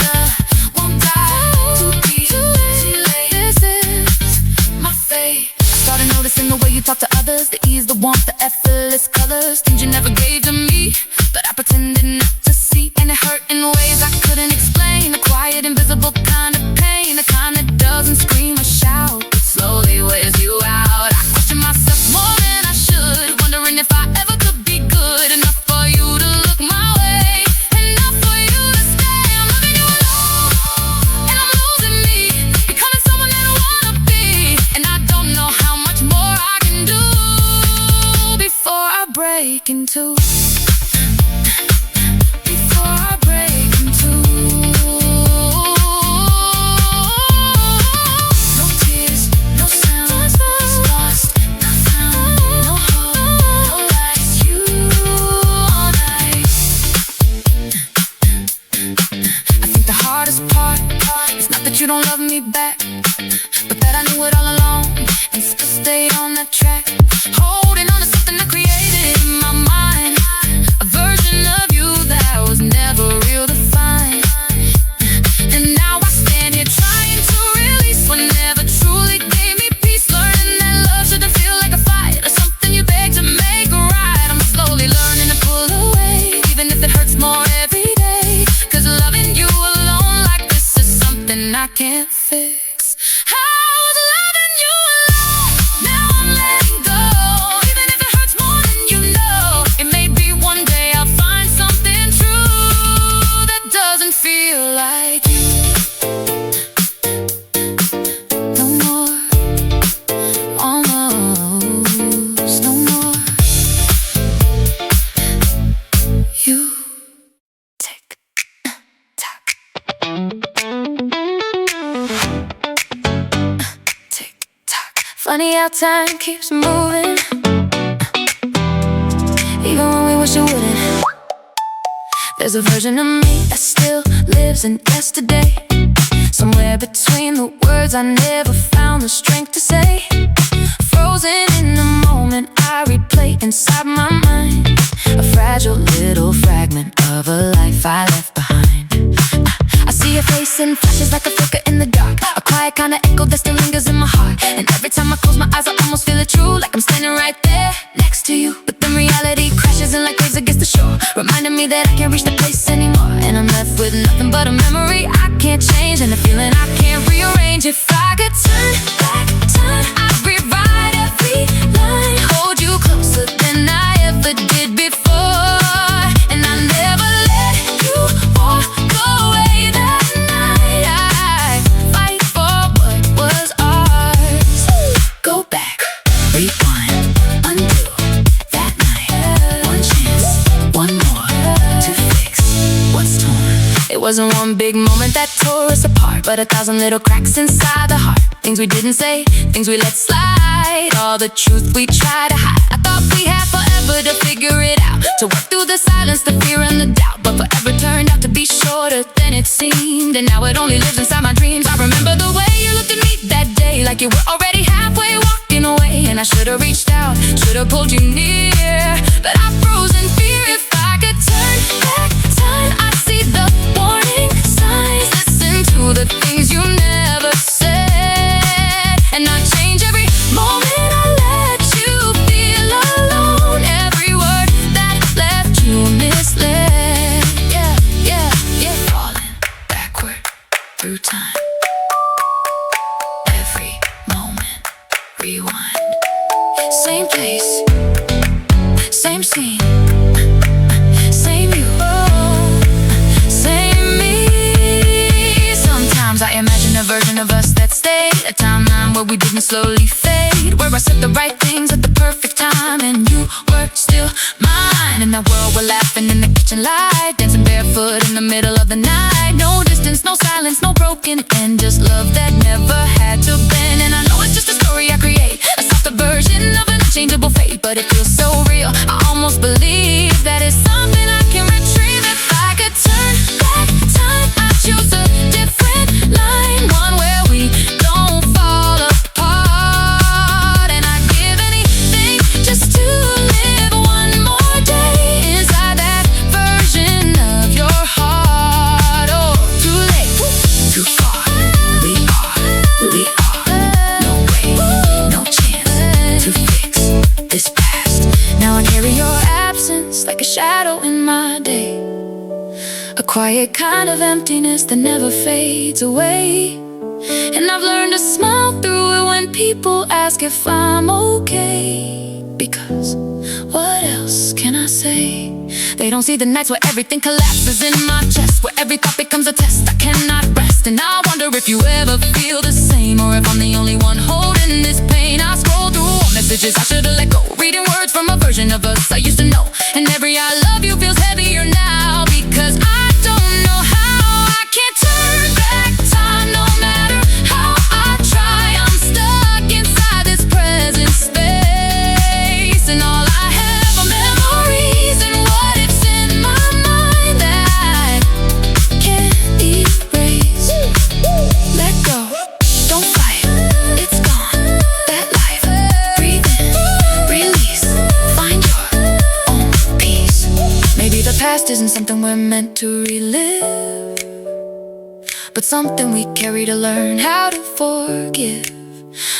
love won't die too deep, too late. This is my fate. I started noticing the way you talk to others, the ease, the warmth, the effortless colors, things you never gave to me, but I pretended not to see. And it hurt in ways I couldn't explain, the quiet, invisible kind of pain, the kind that doesn't scream or shout, but slowly wears you out. I question myself more than I should, wondering if I ever could be good enough for you to look my way, enough for you to stay. I'm loving you alone, and I'm losing me, becoming someone that I wanna be. And I don't know how much more I can do before I break into, before I break into. No tears, no sound, just lost, not found. No hope, no lights, you all night. I think the hardest part is not that you don't love me back, but that I knew it all along and still stayed on that track, holding on to something I created in my mind. Funny how time keeps moving, even when we wish it wouldn't. There's a version of me that still lives in yesterday, somewhere between the words I never found the strength to say. Frozen in the moment I replay inside my mind, a fragile little fragment of a life I left behind. I see your face in flashes like a flicker in the dark, a quiet kind of echo that still lingers in my heart. And every time I close my eyes I almost feel it true, like I'm standing right there next to you. But then reality crashes in like waves against the shore, reminding me that I can't reach the place anymore. And I'm left with nothing but a memory I can't change, and a feeling I can't rearrange. If I could turn back time, I'd rewrite every line, hold you closer than I ever did before. And I never let you walk away that night. I fight for what was ours. Go back, rewind, undo that night. One chance, one more to fix what's torn. It wasn't one big moment that tore us apart, but 1,000 little cracks inside the heart. Things we didn't say, things we let slide, all the truth we tried to hide. I thought we had forever to figure it out, to work through the silence, the fear and the doubt. But forever turned out to be shorter than it seemed, and now it only lives inside my dreams. I remember the way you looked at me that day, like you were already halfway walking away. And I should've reached out, should've pulled you near, but I froze in fear. If I could turn back time, I'd see the warning signs, listen to the things you never said, and I'd change every moment I let you feel alone, every word that left you misled. Yeah, yeah, yeah. Falling backward through time, every moment rewind. Same place, same scene, same you, same me. Sometimes I imagine a version of us that stayed, a timeline where we didn't slowly fade, where I said the right things at the perfect time and you were still mine. In that world we're laughing in the kitchen light, dancing barefoot in the middle of the night. No distance, no silence, no broken end, just love that never had to bend. And I know it's just a story I create, a softer version of an unchangeable fate, but it feels so real, I almost believe that it's something I can retrieve. If I could turn back time, I'd choose a different line, one where we don't fall apart. And I'd give anything just to live one more day inside that version of your heart. Oh, too late, too far, we are, no way, no chance to fix this past. Now I carry your absence like a shadow in my day, a quiet kind of emptiness that never fades away. And I've learned to smile through it when people ask if I'm okay, because what else can I say? They don't see the nights where everything collapses in my chest, where every thought becomes a test, I cannot rest. And I wonder if you ever feel the same, or if I'm the only one holding this pain. I scroll through all messages I should've let go, reading words from a version of us I used to know, and every I love you feels heavier now, because I don't know how. I can't turn back time no matter how I try. I'm stuck inside this present space, and all I have are memories and what ifs in my mind that I can't erase. Let go, don't fight, it's gone, that life. Breathe in, release, find your own peace. Maybe the past isn't something we're meant to relive, but something we carry to learn how to forgive.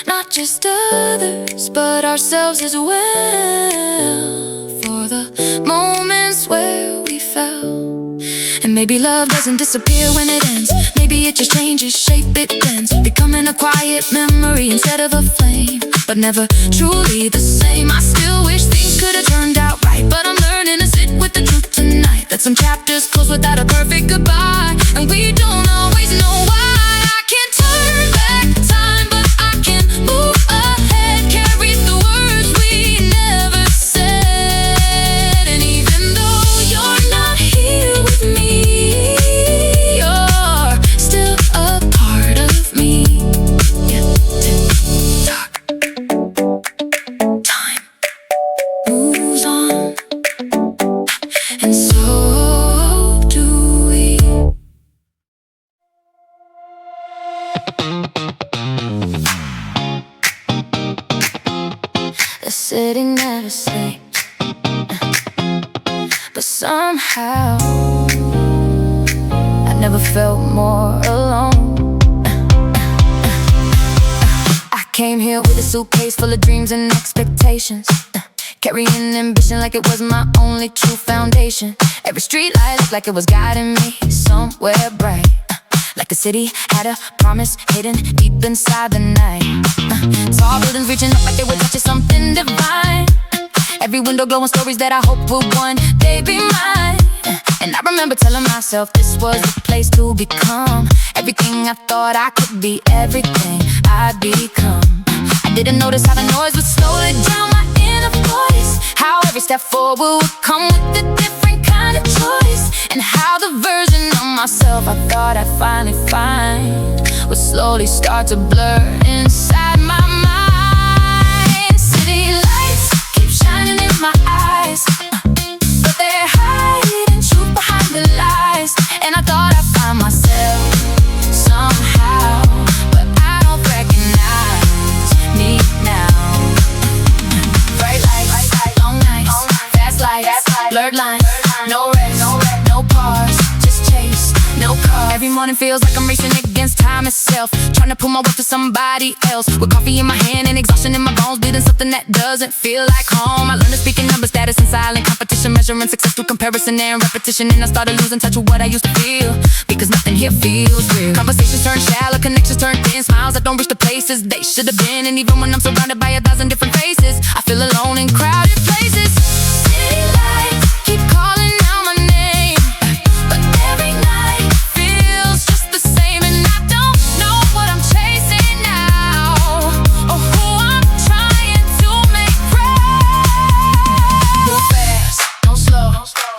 Not just others, but ourselves as well, for the moments where we fell. And maybe love doesn't disappear when it ends, maybe it just changes shape, it bends, becoming a quiet memory instead of a flame, but never truly the same. I still wish things could've turned out right, but I'm learning to sit with the truth tonight, that some chapters close without a perfect goodbye, and we don't always know why. I can't turn back time, but I can move ahead, carry the words we never said. And even though you're not here with me, you're still a part of me. Yeah, tick tock. to sleep. But somehow I never felt more alone. I came here with a suitcase full of dreams and expectations, carrying ambition like it was my only true foundation. Every street light looked like it was guiding me somewhere bright, like the city had a promise hidden deep inside the night. Tall buildings reaching up like they were touching something divine. Every window glowing stories that I hope would one day be mine. And I remember telling myself this was the place to become everything I thought I could be, everything I'd become. I didn't notice how the noise would slowly drown my inner voice, how every step forward would come with a different kind of choice, and how the version of myself I thought I'd finally find would slowly start to blur inside my mind. City lights keep shining in my eyes, but they're hiding truth behind the lies. And I thought I'd find myself somehow, but I don't recognize me now. Bright lights, long nights, fast lights, blurred lines, no rest, no pause, just chase, no cause. Every morning feels like I'm racing against time itself, trying to prove my worth to somebody else. With coffee in my hand and exhaustion in my bones, bleeding something that doesn't feel like home. I learned to speak in number, status, and silent competition, measuring success through comparison and repetition. And I started losing touch with what I used to feel, because nothing here feels real. Conversations turn shallow, connections turn thin, smiles that don't reach the places they should have been. And even when I'm surrounded by 1,000 different faces, I feel alone in crowded places. City lights keep calling out my name, but every night feels just the same. And I don't know what I'm chasing now, or who I'm trying to make proud. Move fast, don't slow,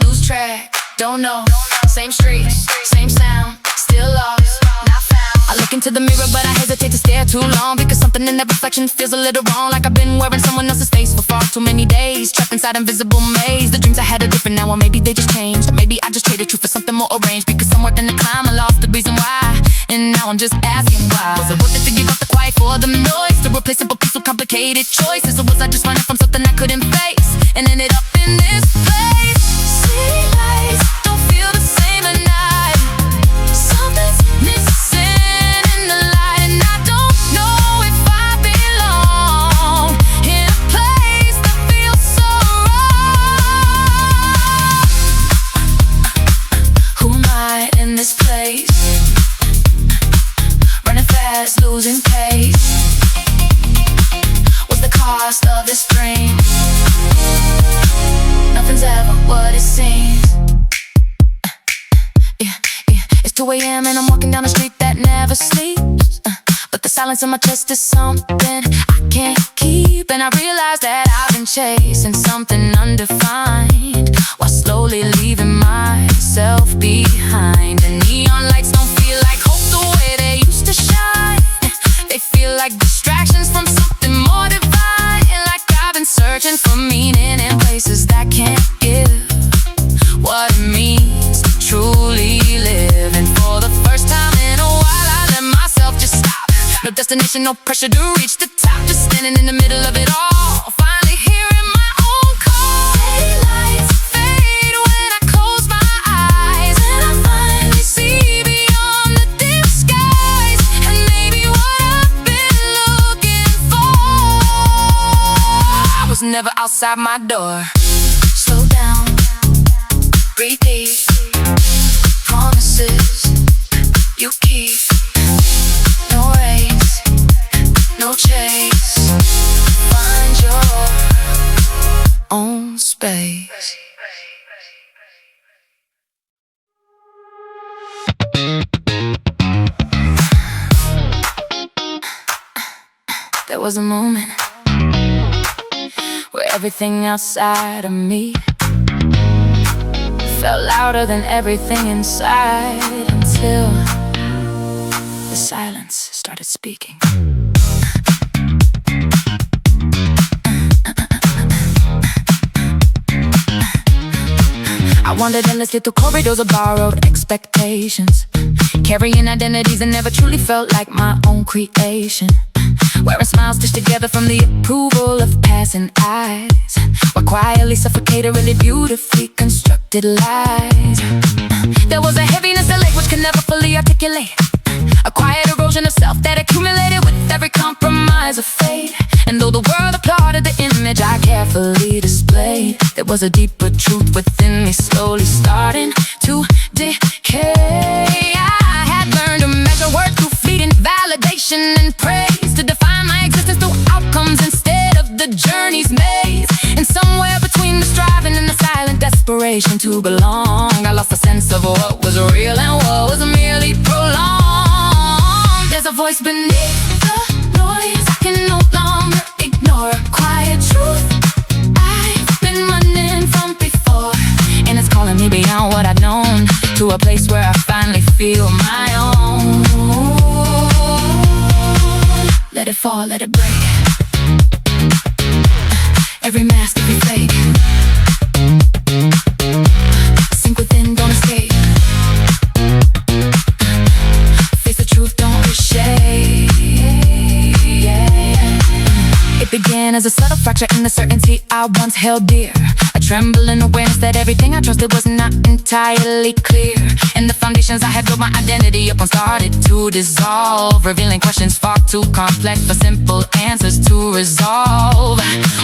lose track, don't know. Same streets, same sound, still lost, not found. I look into the mirror but I hesitate to stare too long, because something in that reflection feels a little wrong, like I've been wearing someone else's face for far too many days, trapped inside invisible maze. The dreams I had are different now, or maybe they just changed, or maybe I just traded truth for something more arranged, because somewhere in the climb I lost the reason why, and now I'm just asking why. Was it worth it to give up the quiet for the noise, to replace simple peace with complicated choices? Or was I just running from something I couldn't face, and ended up in this place? City lights don't feel the same at night, something's missing in the light, and I don't know if I belong in a place that feels so wrong. Who am I in this place? Running fast, losing pace. What's the cost of this dream? Nothing's ever what it seems. It's 2 a.m. and I'm walking down the street that never sleeps, but the silence in my chest is something I can't keep. And I realize that I've been chasing something undefined, while slowly leaving myself behind. And neon lights don't feel like hope the way they used to shine. They feel like distractions from something more divine, and like I've been searching for meaning in places that can't give what it means to truly live. And for the first time in a while I let myself just stop. No destination, no pressure to reach the top, just standing in the middle of it all, finally hearing my own call. City lights fade when I close my eyes, and I finally see beyond the dim skies, and maybe what I've been looking for. I was never outside my door. Slow down, breathe deep, promises you keep. No race, no chase, find your own space. There was a moment where everything outside of me felt louder than everything inside, until the silence started speaking. I wandered endlessly through corridors of borrowed expectations, carrying identities that never truly felt like my own creation. wearing smiles stitched together from the approval of passing eyes, while quietly suffocated really beautifully constructed lies. There was a heaviness that language could never fully articulate, a quiet erosion of self that accumulated with every compromise of fate. And though the world applauded the image I carefully displayed, there was a deeper truth within me slowly starting to decay. I had learned to measure worth through fleeting validation and praise, to define my existence through outcomes instead of the journey's maze. And somewhere between the striving and the silent desperation to belong, I lost a sense of what was real and what was merely prolonged. There's a voice beneath the noise I can no longer ignore, a quiet truth I've been running from before, and it's calling me beyond what I've known, to a place where I finally feel my own. Let it fall, let it break, every mask, every fake, sink within, don't escape, face the truth, don't reshape. It began as a subtle fracture in the certainty I once held dear, a trembling awareness that everything I trusted was not entirely clear, and the foundations I had built my identity upon started to dissolve, revealing questions far too complex for simple answers to resolve.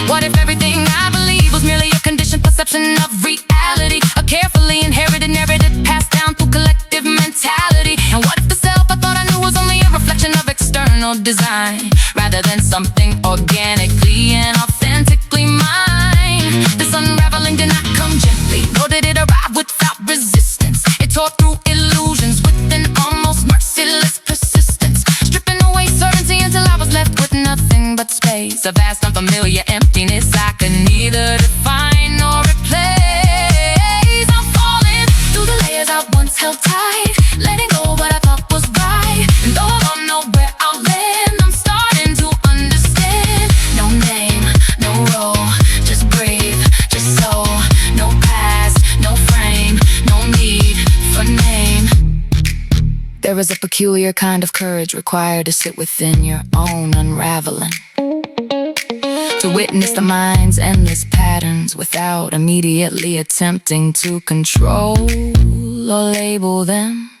What if everything I believed was merely a conditioned perception of reality, a carefully inherited narrative passed down through collective mentality? And what if the self I thought I knew was only a reflection of external design, rather than something organically and authentically mine? This unraveling did not come gently, nor did it arrive without resistance. It tore through illusions with an almost merciless persistence, stripping away certainty until I was left with nothing but space, a vast unfamiliar emptiness I could neither define nor replace. I'm falling through the layers I once held tight, letting go what I thought was right, and though I don't know where I'll land, I'm starting to understand. No name, no role, just breathe, just soul. No past, no frame, no need for name. There is a peculiar kind of courage required to sit within your own unraveling, to witness the mind's endless patterns without immediately attempting to control or label them,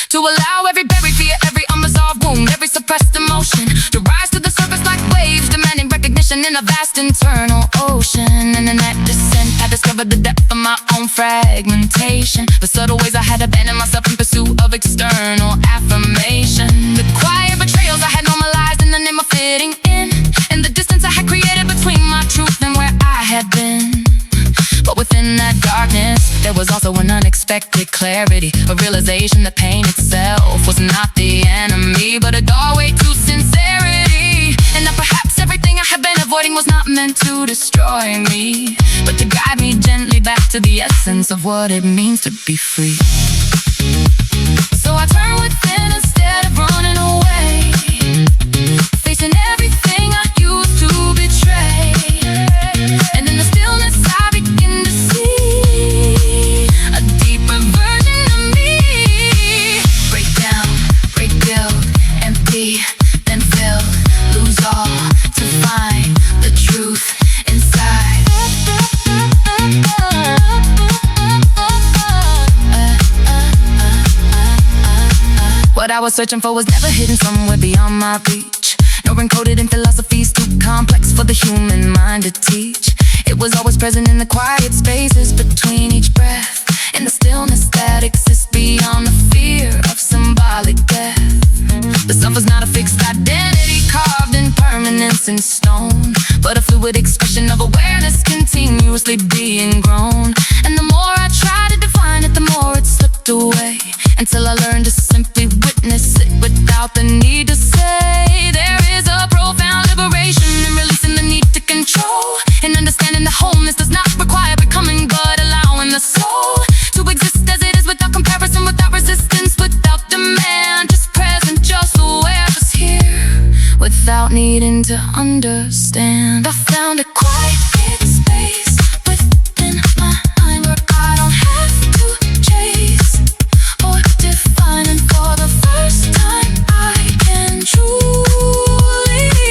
to allow every buried fear, every unresolved wound, every suppressed emotion to rise to the surface like waves, demanding recognition in a vast internal ocean. And in that descent I discovered the depth of my own fragmentation, the subtle ways I had abandoned myself in pursuit of external affirmation, the quiet betrayals I had normalized in the name of fitting in, and the distance I had created between my truth and where I had been. But within that darkness, there was also an unexpected clarity, a realization that pain itself was not the enemy, but a doorway to sincerity, and that perhaps everything I had been avoiding was not meant to destroy me, but to guide me gently back to the essence of what it means to be free. So I turned within instead of running away, facing everything I used to betray, and in the stillness I begin to see a deeper version of me. Break down, break, build, empty, then fill, lose all to find the truth inside. What I was searching for was never hidden somewhere beyond my reach, nor encoded in philosophies too complex for the human mind to teach. It was always present in the quiet spaces between each breath, in the stillness that exists beyond the fear of symbolic death. The self is not a fixed identity carved in permanence in stone, but a fluid expression of awareness continuously being grown. And the more I tried to define it, the more it slipped away, until I learned to simply witness it without the need to say. There is a profound liberation in releasing the need to control, and understanding the wholeness does not require becoming, but allowing the soul to exist as it is, without comparison, without resistance, without demand, just present, just aware, just here, without needing to understand. I found a quiet space within my mind where I don't have to chase or define, and for the first time I can truly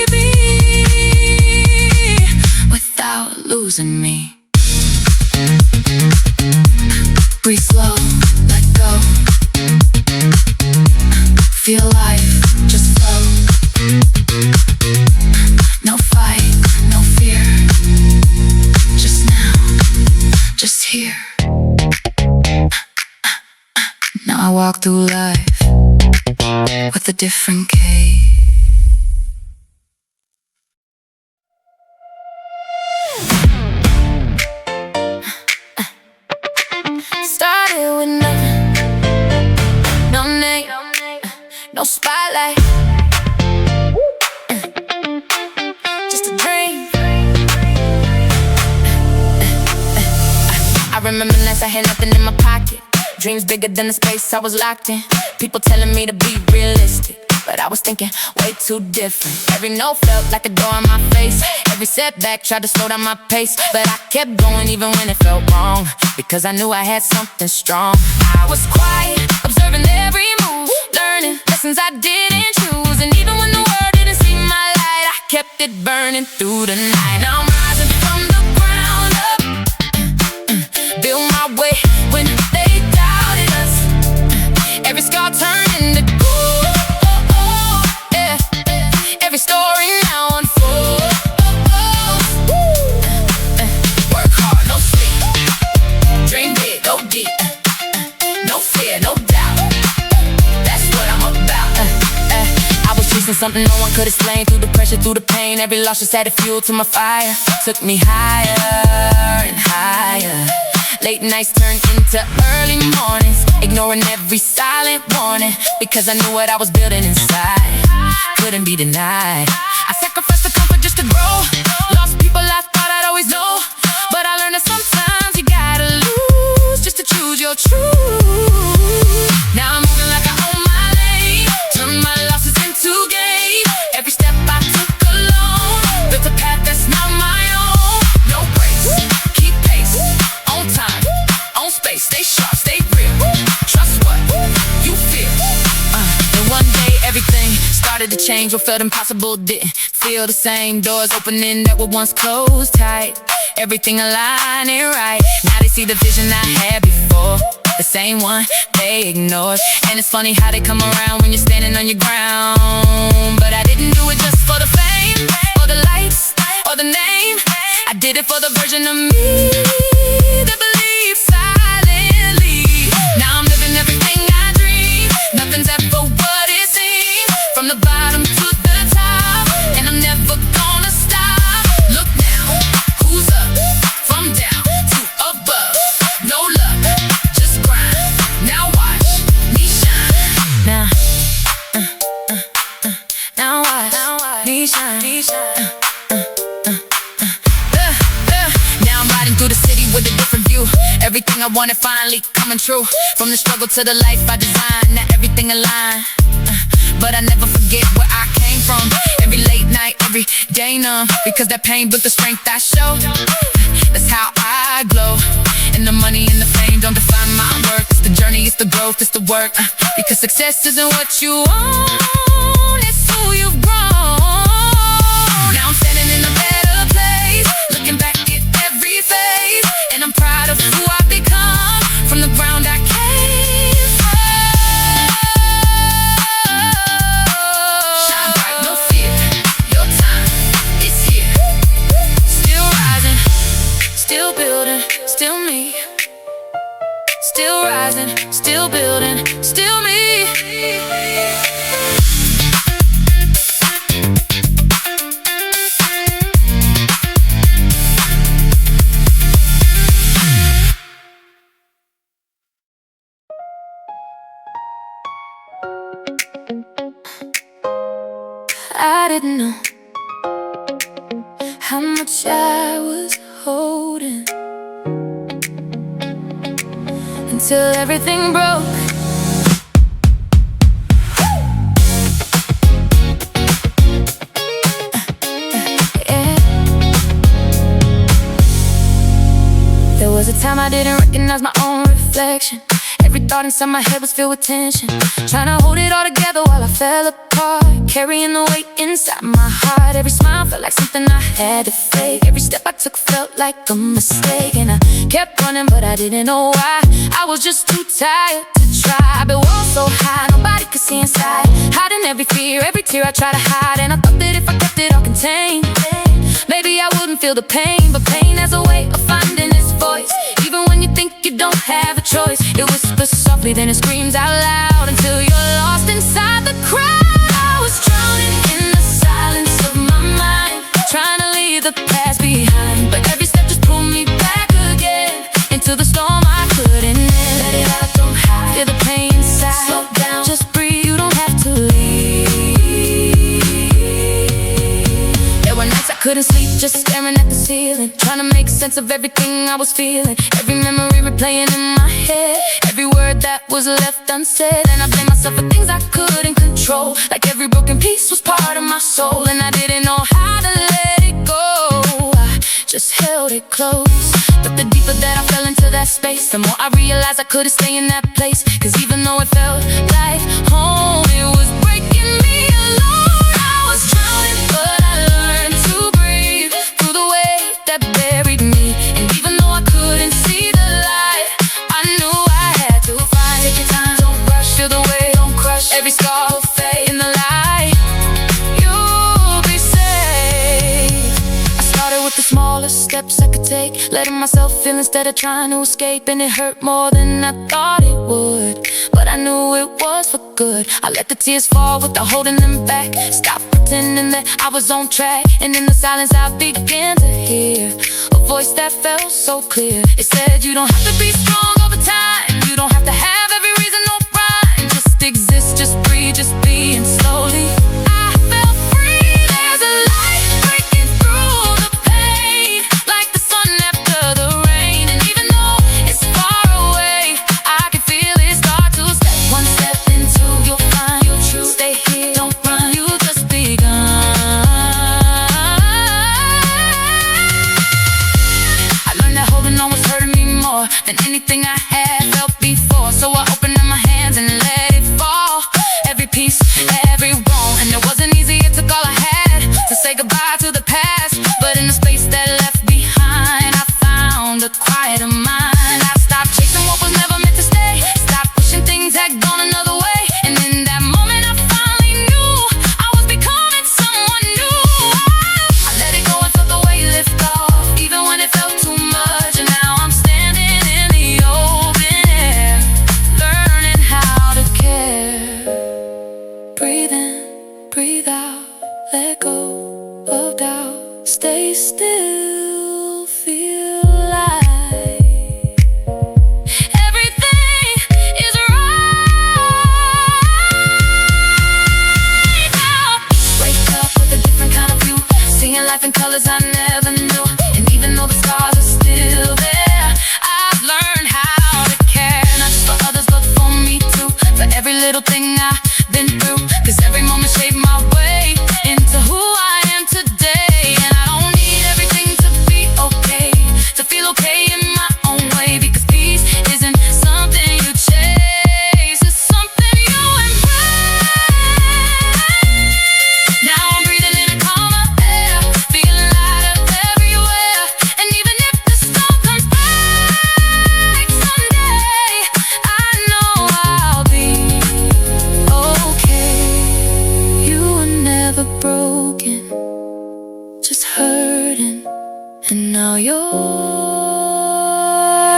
Breathe slow, let go. Feel life, just flow. No fight, no fear. Just now, just here. Now I walk through life with a different case. Started with nothing, no name, no spotlight, just a dream. I remember nights I had nothing in my pocket, dreams bigger than the space I was locked in. People telling me to be realistic, but I was thinking way too different. Every no felt like a door in my face. Every setback tried to slow down my pace, but I kept going even when it felt wrong, because I knew I had something strong. I was quiet, observing every move, learning lessons I didn't choose. And even when the world didn't see my light, I kept it burning through the night. Now I'm rising from the ground up, build my way when they doubted us. Every scar turned into gold. Every story now unfolds. Work hard, no sleep. Dream big, go deep. No fear, no doubt. That's what I'm about. I was chasing something no one could explain. Through the pressure, through the pain, every loss just added fuel to my fire. Took me higher and higher. Late nights turned into early mornings, ignoring every silent warning, because I knew what I was building inside couldn't be denied. I sacrificed the comfort just to grow. Lost people I thought I'd always know, but I learned that sometimes you gotta lose just to choose your truth. Now I'm moving like I own my lane, turn my losses into gain. Every step I took alone built a path that's not my own. No breaks, keep pace, on time, on space. Stay sharp, stay real, trust what you feel. And one day everything started to change. What felt impossible didn't feel the same. Doors opening that were once closed tight, everything aligning right. Now they see the vision I had before, the same one they ignored. And it's funny how they come around when you're standing on your ground. But I didn't do it just for the fame, or the lights, or the name. I did it for the version of me that believes silently. Now I'm living everything I dream. Nothing's ever what it seems. From the bottom to the top, and I'm never gonna stop. Look now, who's up? From down to above. No luck, just grind. Now watch me shine. Now watch me shine. Now I'm riding through the city with a different view. Everything I wanted finally coming true. From the struggle to the life I designed, now everything aligned. But I never forget where I came from. Every late night, every day numb, because that pain built the strength I show. That's how I glow. And the money and the fame don't define my worth. It's the journey, it's the growth, it's the work. Because success isn't what you own, it's who you've grown. Now I'm standing in a better place, looking back at every phase, and I'm proud of who I've become, from the ground I came from. Shine bright, no fear, your time is here. Still rising, still building, still me. Still rising, still building, still me. I didn't know how much I was holding until everything broke. Yeah. There was a time I didn't recognize my own reflection. Every thought inside my head was filled with tension, trying to hold it all together while I fell apart, carrying the weight inside my heart. Every smile felt like something I had to fake. Every step I took felt like a mistake, and I kept running but I didn't know why. I was just too tired to try. I built walls so high nobody could see inside, hiding every fear, every tear I tried to hide. And I thought that if I kept it all contained, maybe I wouldn't feel the pain. But pain has a way of finding its voice, even when you think you don't have a choice. It whispers softly, then it screams out loud, until you're lost inside the crowd. I was drowning in the silence of my mind, trying to leave the past behind, but every step just pulled me back again into the storm I couldn't end. Let it out, don't hide, feel the pain inside. Slow down, just breathe, you don't have to leave. There were nights I couldn't sleep, just staring at the ceiling, trying to make sense of everything I was feeling. Every memory replaying in my head, every word that was left unsaid. And I blamed myself for things I couldn't control, like every broken piece was part of my soul, and I didn't know how to let it go. I just held it close, but the deeper that I fell into that space, the more I realized I couldn't stay in that place. Cause even though it felt like home, it was breaking me alone. I was drowning, but I learned to breathe through the weight that buried me. And even though I couldn't see the light, I knew I had to find. Take your time, don't rush, feel the weight, don't crush. Every scar will fade in the light, you'll be safe. I started with the smallest steps I could take, letting myself feel instead of trying to escape. And it hurt more than I thought it would, but I knew it was for good. I let the tears fall without holding them back, stopped pretending that I was on track. And in the silence I began to hear a voice that felt so clear. It said, you don't have to be strong all the time, you don't have to have every reason or rhyme. Just exist, just breathe, just be. And slowly I felt free. There's a light breaking through the pain, like the sun after the rain. And even though it's far away, I can feel it start to step one step into. You'll find your truth, stay here, don't run, you just begun. I learned that holding on was hurting me more than anything I had felt before. So I opened up my hands and let it fall, every piece, every wrong. And it wasn't easy, it took all I had to say goodbye to the past. But in the space that left behind, I found a quieter mind. I stopped chasing what was never meant to stay, stopped pushing things that gone another way. And in that moment I finally knew I was becoming someone new. I let it go and felt the weight lift off, even when it felt too much. And now I'm standing in the open air, learning how to care. Breathe in, breathe out, let go of doubt. Stay still, feel like everything is right now. Wake up with a different kind of view, seeing life in colors I never knew. And even though the scars are still there, I've learned how to care, not just for others but for me too. For every little thing I've been through, cause every moment shaped my way into who I am today. And I don't need everything to be okay, to feel okay in my own way. Because peace isn't something you chase, it's something you embrace. Now I'm breathing in a calmer air, feeling lighter everywhere. And even if the storm comes back someday, I know I'll be okay. You were never broken, just hurting, and now you're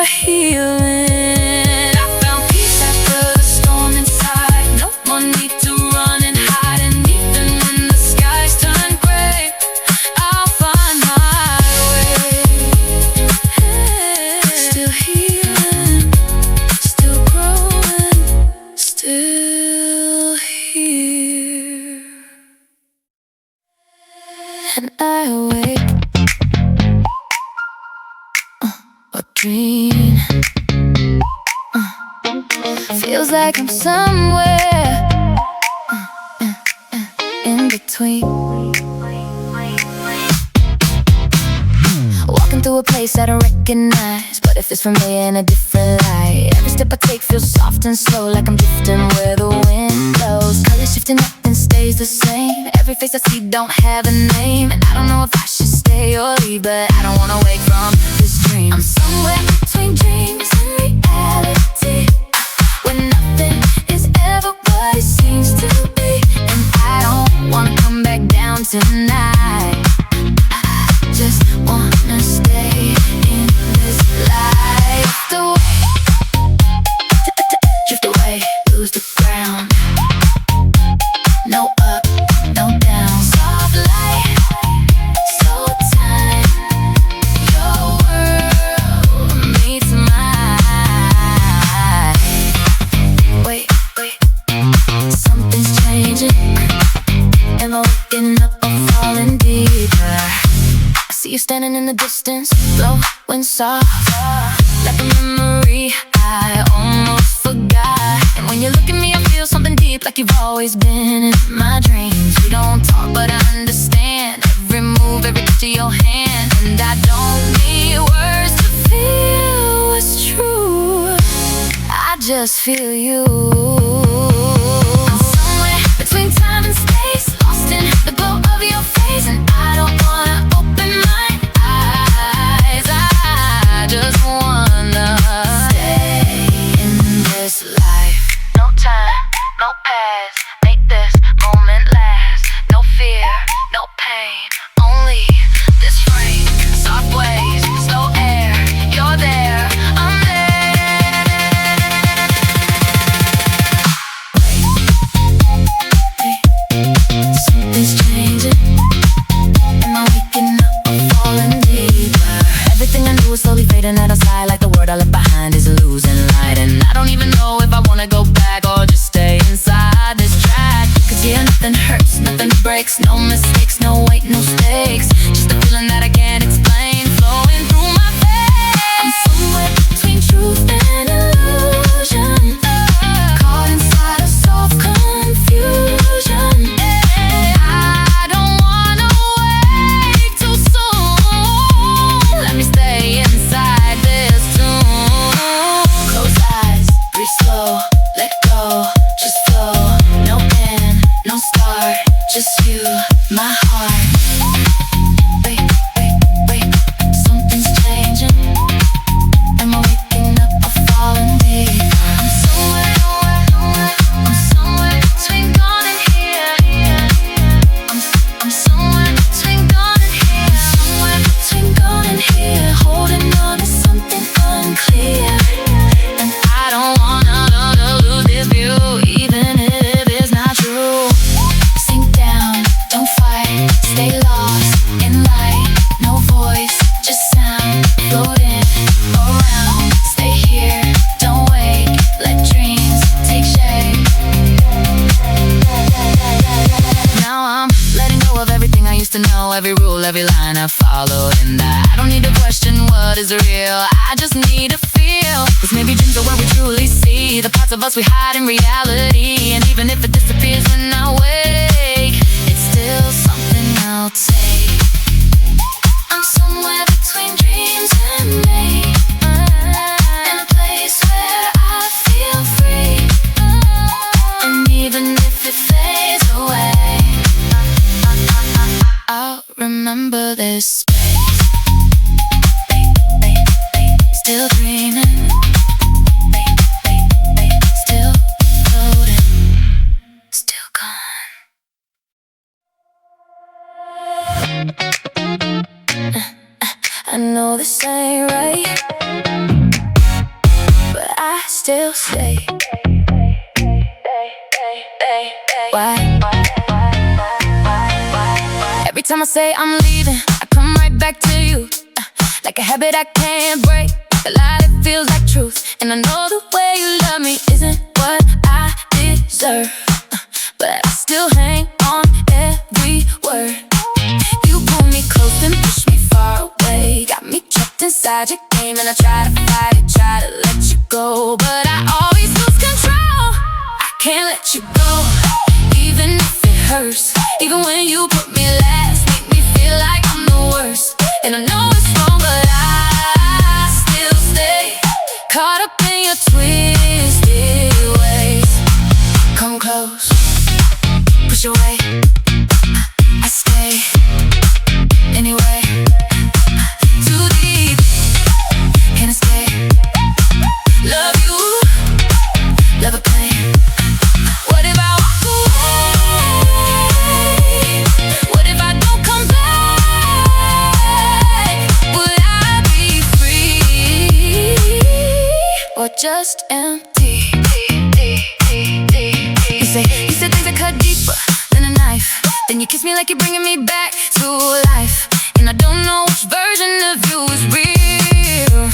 healing. I found peace after the storm inside, no more need to run and hide. And even when the skies turn gray, I'll find my way. Still healing, still growing, still here. And I awake, or dream. Feels like I'm somewhere in between. Walking through a place I don't recognize, but it feels familiar in a different light. Every step step I take feels soft and slow, like I'm drifting where the wind blows. Colors shifting, nothing stays the same. Every face I see don't have a name. And I don't know if I should stay or leave, but I don't wanna wake from this dream. I'm somewhere between dreams and reality, where nothing is ever what it seems to be. And I don't wanna come back down tonight. I just wanna stay in this life. Drift away, lose the ground. No up, no down. Soft light, so time. Your world meets mine. Wait, something's changing. Am I waking up or falling deeper? I see you standing in the distance, blowing soft, like a memory I almost forgot. And when you look at me, I feel something deep, like you've always been in my dreams. We don't talk, but I understand every move, every touch of your hand. And I don't need words to feel what's true. I just feel you. I'm somewhere between time and space, lost in the glow of your face. And I don't wanna open my eyes. I just wanna stay in this life. No time, no past, make this moment last. No fear, no pain, only this frame. Soft waves, slow air, you're there, I'm there. Something's changing. Am I waking up or falling deeper? Everything I knew is slowly fading out of sight, like the world I left behind is losing light. And I don't even know if I wanna go back or just stay inside this track. Cause yeah, nothing hurts, nothing breaks, no mistakes, no weight, no stakes. Just a feeling that I can't explain, flowing through my veins. I'm somewhere between truth and illusion, caught inside a soft confusion. I don't wanna wake too soon. Let me stay inside this tune. Close eyes, breathe slow, let go, just flow. No end, no start, just you, my heart. Wait, something's changing. Am I waking up or falling deep? I'm somewhere between gone and here. I'm somewhere between gone and here. Somewhere between gone and here, holding on to something unclear. And I don't wanna lose this view, even if it's not true. Sink down, don't fight, stay lost in light. No voice, just sound, floating around. Stay here, don't wait, let dreams take shape. Now I'm letting go of everything I used to know, every rule, every line I followed. And I don't need to question what is real, I just need to feel. Cause maybe dreams are where we truly see the parts of us we hide in reality. And even if it disappears when I wake, it's still something I'll take. I'm somewhere between dreams and me, in a place where I feel free. And even if it fades away, I'll remember this space. Still dreaming, still floating, still gone. I know this ain't right, but I still stay. Why? Every time I say I'm leaving, I come right back to you, like a habit I can't break, a lie that feels like truth. And I know the way you love me isn't what I deserve, but I still hang on every word. You pull me close and push me far away, got me trapped inside your game. And I try to fight it, try to let you go, but I always lose control. I can't let you go, even if it hurts. Even when you put me last, make me feel like I'm the worst. And I know it's wrong, but I still stay caught up in your twist. push away. I stay anyway. Too deep, can't escape. Love you, love a pain. What if I walk away? What if I don't come back? Would I be free or just empty? You said things that cut deeper than a knife. Then you kiss me like you're bringing me back to life. And I don't know which version of you is real,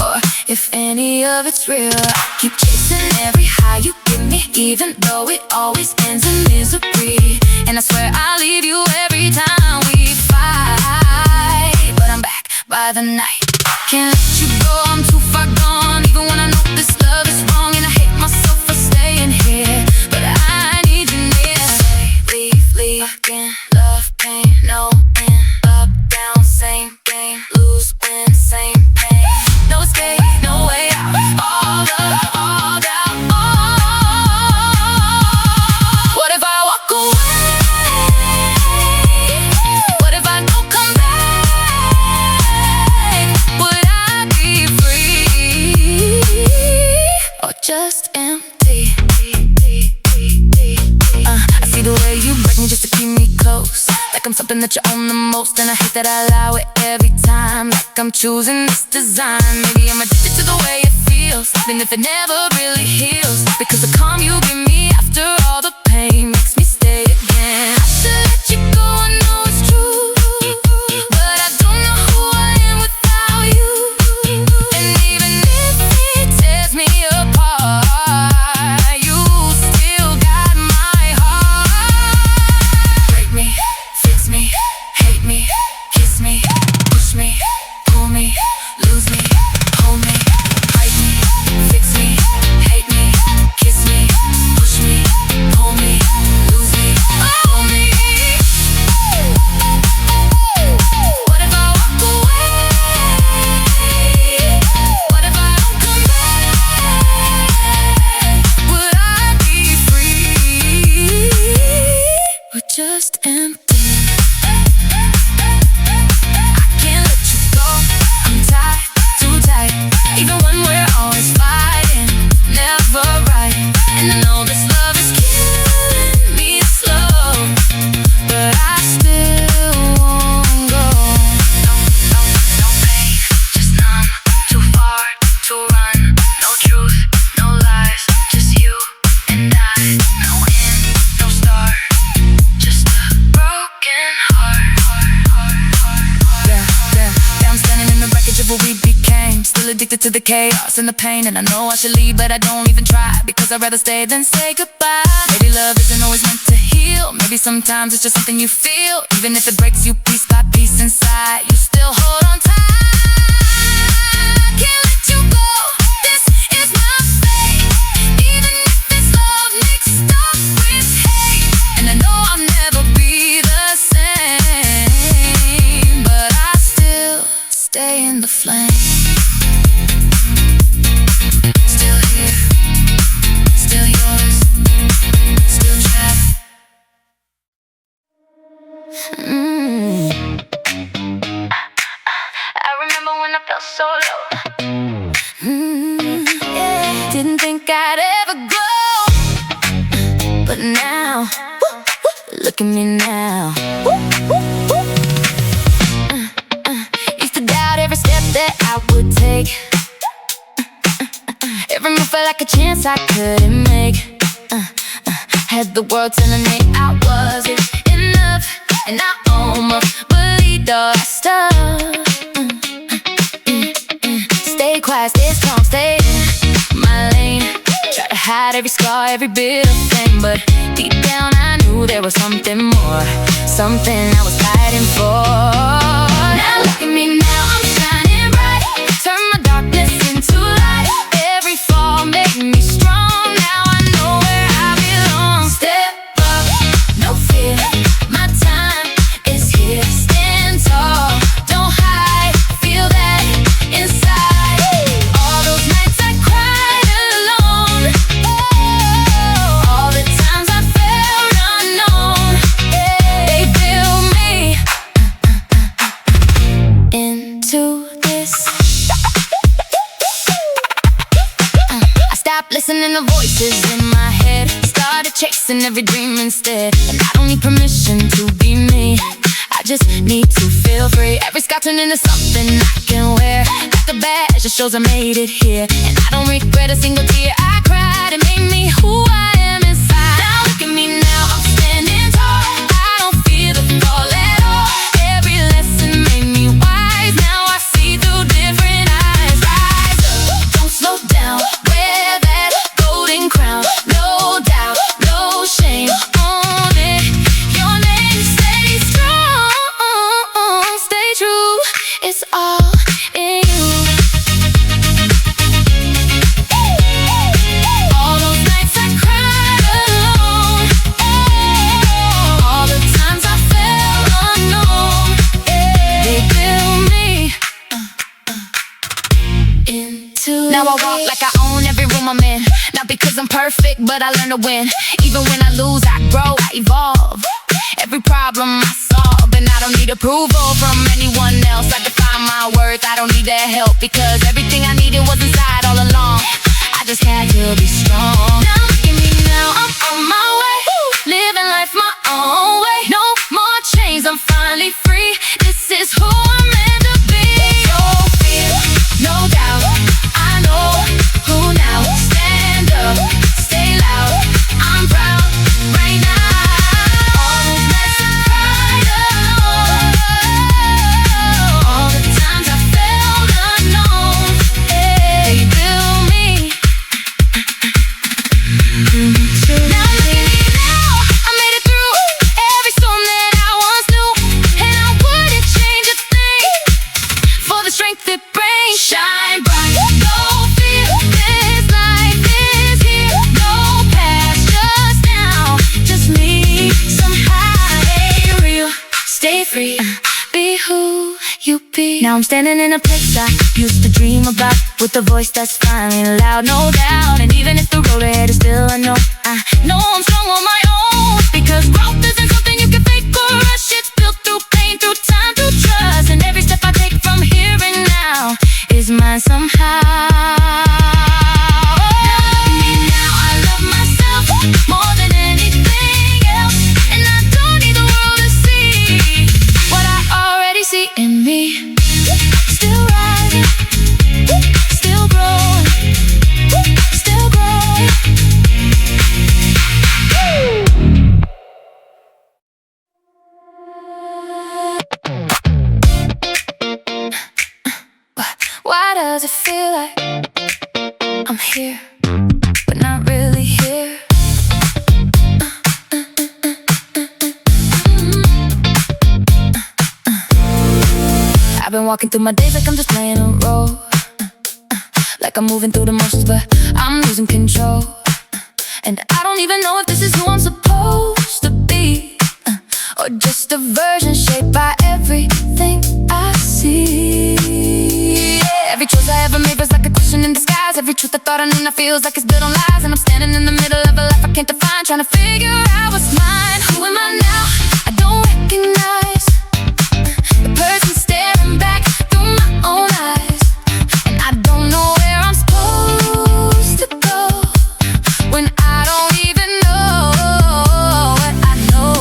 or if any of it's real. I keep chasing every high you give me, even though it always ends in misery. And I swear I'll leave you every time we fight. But I'm back by the night. Can't let you go, I'm too far gone. Even when I know this love is wrong, and I hate myself for staying here, but I need you near. Stay, leave again. Love, pain, no end. Up, down, same game. Lose, win, same pain. No escape, no way out. All down. What if I walk away? What if I don't come back? Would I be free or just empty? I see the way you break me just to keep me close, like I'm something that you own the most. And I hate that I allow it every time, like I'm choosing this design. Maybe I'm addicted to the way it feels, even if it never really heals. Because the calm you give me after all the pain makes me stay again. I should let you go, I know it's true, but I don't know who I am without you. And even if it tears me apart, you still got my heart. Break me, fix me, hate me, kiss me, push me, pull me, lose me, hold me, hide me, fix me, hate me, kiss me, push me, pull me, lose me, hold me. What if I walk away? What if I don't come back? Would I be free or just empty? I can't let you go, I'm tied, too tight. Even when we're always fighting, never right. And I know this love is killing me slow, but I still won't go. No pain, just numb, too far to run. No truth, no lies, just you and I. No end, no start, just a broken heart. Yeah, I'm standing in the wreckage of what we became, still addicted to the chaos and the pain. And I know I should leave, but I don't even try, because I'd rather stay than say goodbye. Maybe love isn't always meant to heal, maybe sometimes it's just something you feel. Even if it breaks you piece by piece inside, you still hold on tight. Can't let you go, this is my fate. Even if this love mixed up with hate, and I know I'll never be the same, but I still stay in the flame. Still here, still yours, still trapped. I remember when I felt so low. Yeah. Didn't think I'd ever grow, but now, look at me now. Used to doubt every step that I would take. Every move felt like a chance I couldn't make. Had the world telling me I wasn't enough, and I almost believed all that stuff. Stay quiet, stay strong, stay in my lane. Try to hide every scar, every bit of pain, but deep down I knew there was something more, something I was fighting for. Now look at me now, I'm shining bright. Turn my darkness into light. Every fall made me strong. Now I know where I belong. Step up, no fear, my time is here. Stand tall, don't hide, feel that inside. All those nights I cried alone, all the times I felt Listening to voices in my head, started chasing every dream instead. And I don't need permission to be me, I just need to feel free. Every scar turned into something I can wear. Like a badge that shows I made it here. And I don't regret a single tear I cried. It made me who I am inside. Now look at me now, I'm standing tall. I don't fear the fall at all. Every lesson made me wise. Now I see through different eyes. Rise up, don't slow down. Wear that golden crown. No doubt, no shame on it. Your name, stay strong, stay true. It's all in you. All those nights I cried alone, all the times I felt unknown, they built me into. Now I walk like I own every room I'm in. Not because I'm perfect, but I learn to win. Even when I lose, I grow, I evolve. Every problem I solve, and I don't need approval from anyone else. I define my worth, I don't need their help, because everything I needed was inside all along. I just had to be strong. Now look at me now, I'm on my way, living life my own way. No more chains, I'm finally free. This is who I'm meant to be. No fear, no doubt, I know who now. Stand up, stay loud, I'm proud right now. All those nights I cried alone, all the times I felt unknown, they built me. Now look at me now, I made it through every storm that I once knew, and I wouldn't change a thing for the strength it brings. Shine bright, no fear, this life is here. No past, just now, just me. Somehow ain't real. Stay free, be who you be. Now I'm standing in a place I used to dream about, with a voice that's finally loud, no doubt. And even if the road ahead is still unknown, I know I'm strong on my own. Because growth isn't something you can fake or rush. It's built through pain, through time, through trust. And every step I take from here and now is mine somehow. Now I love myself more than anything else, and I don't need the world to see what I already see in me. Still rising, still growing, still growing. Why does it feel like I'm here, but not really here? I've been walking through my days like I'm just playing a role, like I'm moving through the motions, but I'm losing control. And I don't even know if this is who I'm supposed to be, or just a version shaped by everything I see. Every choice I ever made was like a question in disguise. Every truth I thought I knew now feels like it's built on lies. And I'm standing in the middle of a life I can't define, trying to figure out what's mine. Who am I now? I don't recognize the person staring back through my own eyes. And I don't know where I'm supposed to go when I don't even know what I know.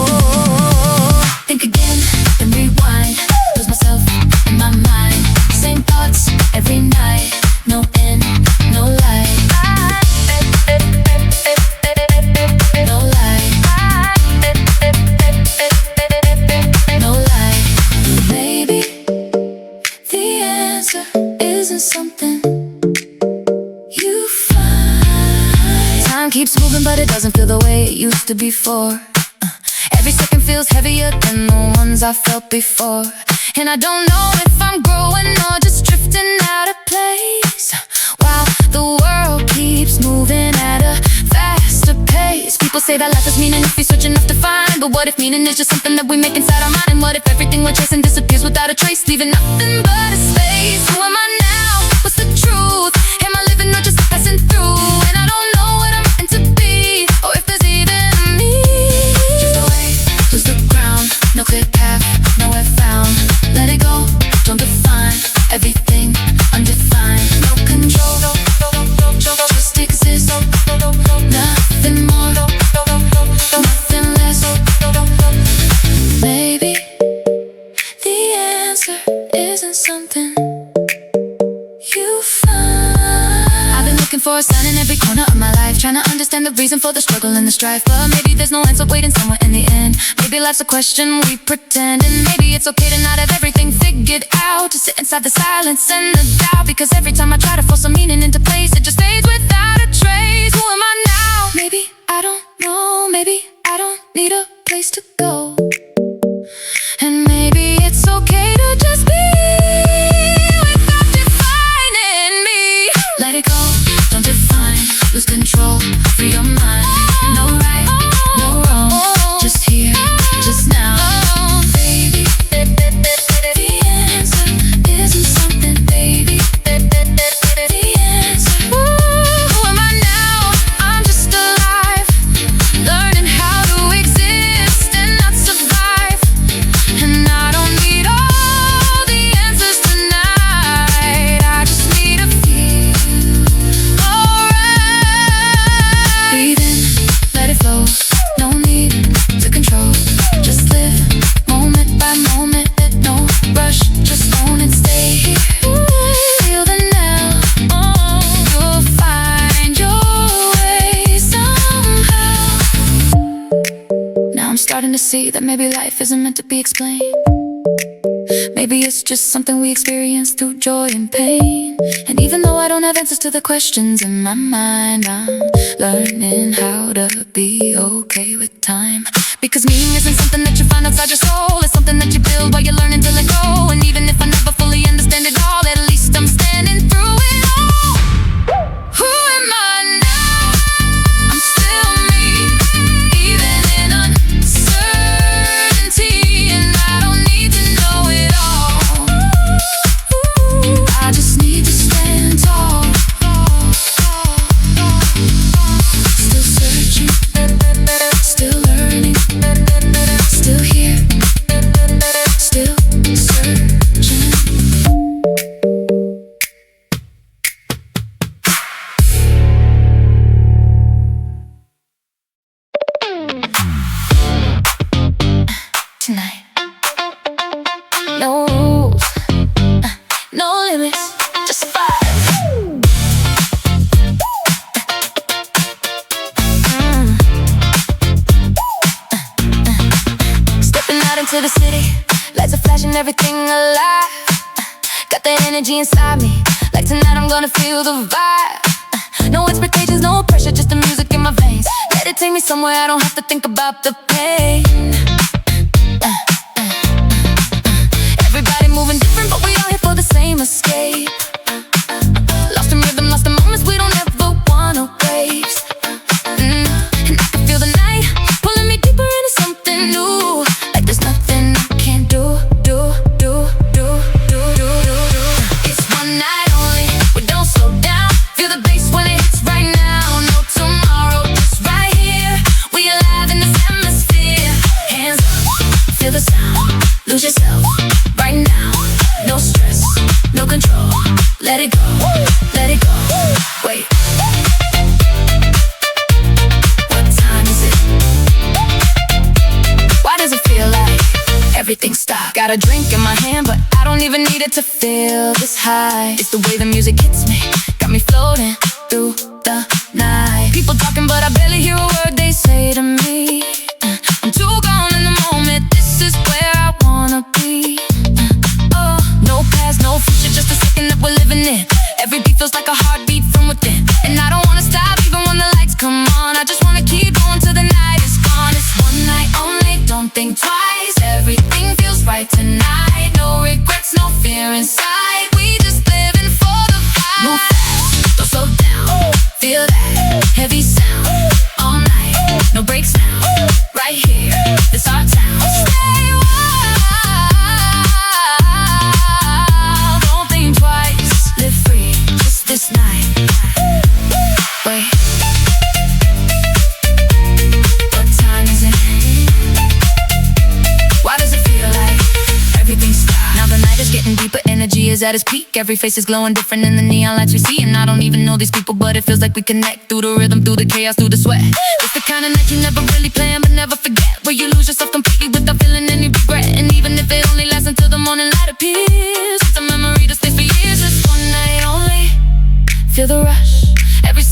Think again, then rewind, lose myself in my mind. Same thoughts every night, no end, no light. No light, no light. Maybe the answer isn't something you find. Time keeps moving, but it doesn't feel the way it used to before. Every second feels heavier than the ones I felt before. And I don't know if I'm growing or just drifting out of place, while the world keeps moving at a faster pace. People say that life is meaning if we search enough to find, but what if meaning is just something that we make inside our mind? And what if everything we're chasing disappears without a trace, leaving nothing but a space? Who am I now? What's the truth? Am I living or just passing through? And I don't know what I'm meant to be, or if there's even a me. Drift away, lose the ground, no clear path, nowhere found. Let it go, don't define everything undefined. No control, just exist. for a sign in every corner of my life, trying to understand the reason for the struggle and the strife. But maybe there's no answer waiting somewhere in the end. Maybe life's a question we pretend, and maybe it's okay to not have everything figured out, to sit inside the silence and the doubt. Because every time I try to force some meaning into place, it just fades without a trace. Who am I now? Maybe I don't know. Maybe I don't need a place to go. And maybe it's okay to just be without defining me. Let it go, don't define, lose control, free your mind. No right, no wrong, just here, just now. Baby, the answer isn't something, baby. The answer. Who am I now? I'm just alive, learning how to exist and not survive. And I don't need all the answers tonight, I just need to feel alright. Breathe in, let it flow, no need to control. Just live moment by moment, no rush, just own and stay here. Feel the now, you'll find your way somehow. Now I'm starting to see that maybe life isn't meant to be explained. Maybe it's just something we experience through joy and pain. And even though I don't have answers to the questions in my mind, I'm learning how to be okay with time. Because meaning isn't something that you find outside your soul, it's something that you build while you're learning to let go. And even if I never fully understand it all, at least I'm standing through it all. Who am I now? I'm still me, even in uncertainty. And I don't need to know it all, I just need to stand tall. Still searching, still learning, still here, still searching. Tonight, no rules, no limits, just vibe. Stepping out into the city, lights are flashing, everything alive. Got that energy inside me, like tonight I'm gonna feel the vibe. No expectations, no pressure, just the music in my veins. Let it take me somewhere, I don't have to think about the pain. Everybody moving different, but we all here for the same escape. Lost in rhythm, lost in moments we don't ever wanna waste. And I can feel the night pulling me deeper into something new. Like there's nothing I can't do. It's one night only, we don't slow down. Feel the bass when it hits right now. No tomorrow, just right here. We alive in this atmosphere. Hands up, feel the sound, lose yourself right now. No stress, no control. Let it go, let it go. Wait, what time is it? Why does it feel like everything stopped? Got a drink in my hand, but I don't even need it to feel this high. It's the way the music hits me, got me floating through the night. People talking, but I barely hear a word they say to me. I'm too gone in the moment, this is where I wanna be. No past, no future, just a second that we're living in. Every beat feels like a heartbeat from within. And I don't wanna stop even when the lights come on. I just wanna keep going till the night is gone. It's one night only, don't think twice. Everything feels right tonight. No regrets, no fear inside. We just living for the vibe. Move fast, don't slow down. Feel that heavy sound all night. No breaks now, right here, it's our town. Stay wild, don't think twice. Live free, just this night. Wait, what time is it? Why does it feel like everything stopped? Now the night is getting deeper, energy is at its peak. Every face is glowing different in the neon lights we see. And I don't even know these people, but it feels like we connect. Through the rhythm, through the chaos, through the sweat. It's the kind of night you never really plan, but never forget. Where you lose yourself completely without feeling any regret. And even if it only lasts until the morning light appears, it's a memory that stays for years. It's one night only, feel the rush. Every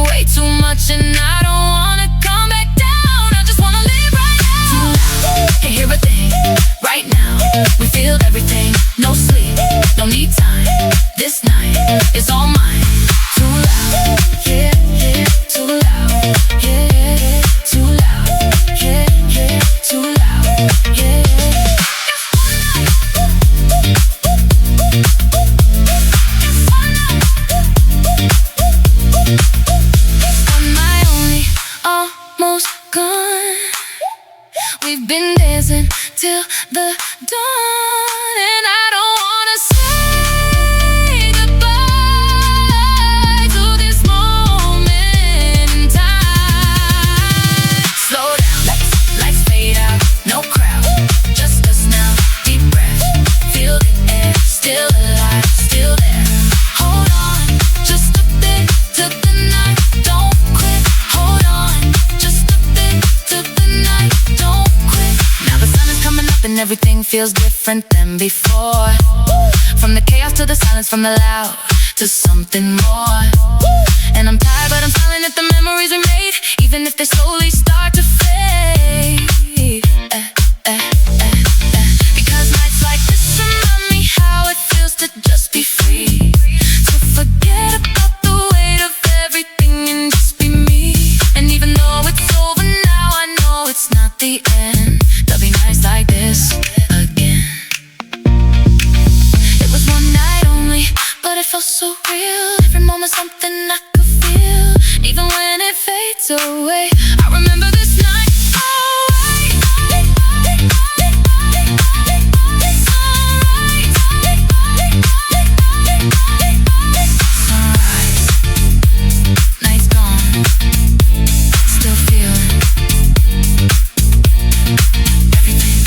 way too much, and I don't wanna come back down. I just wanna live right now. Too loud, can't hear a thing. Right now, we feel everything. No sleep, don't need time. This night is all mine. Too loud, yeah, yeah. Too loud, yeah. Too loud, yeah, yeah. Too loud, yeah. One night only, almost gone. We've been dancing till the dawn, and I don't wanna say goodbye to this moment in time. Slow down, lights fade out, no crowd, just us now. Deep breath, feel the air, still alive, still there. Hold on, just a bit to the night, don't quit. Hold on, just a bit to the night, don't quit. Now the sun is coming up and everything feels different than before. From the chaos to the silence, from the loud to something more. And I'm tired but I'm smiling at the memories we made, even if they slowly start to fade. Because nights like this remind me how it feels to just be free, to forget about the weight of everything and just be me. And even though it's over now, I know it's not the end. There'll be nights like this again. It was one night only, but it felt so real. Every moment something I could feel, even when it fades away. I remember this night always. Sunrise, night's gone, still feeling everything.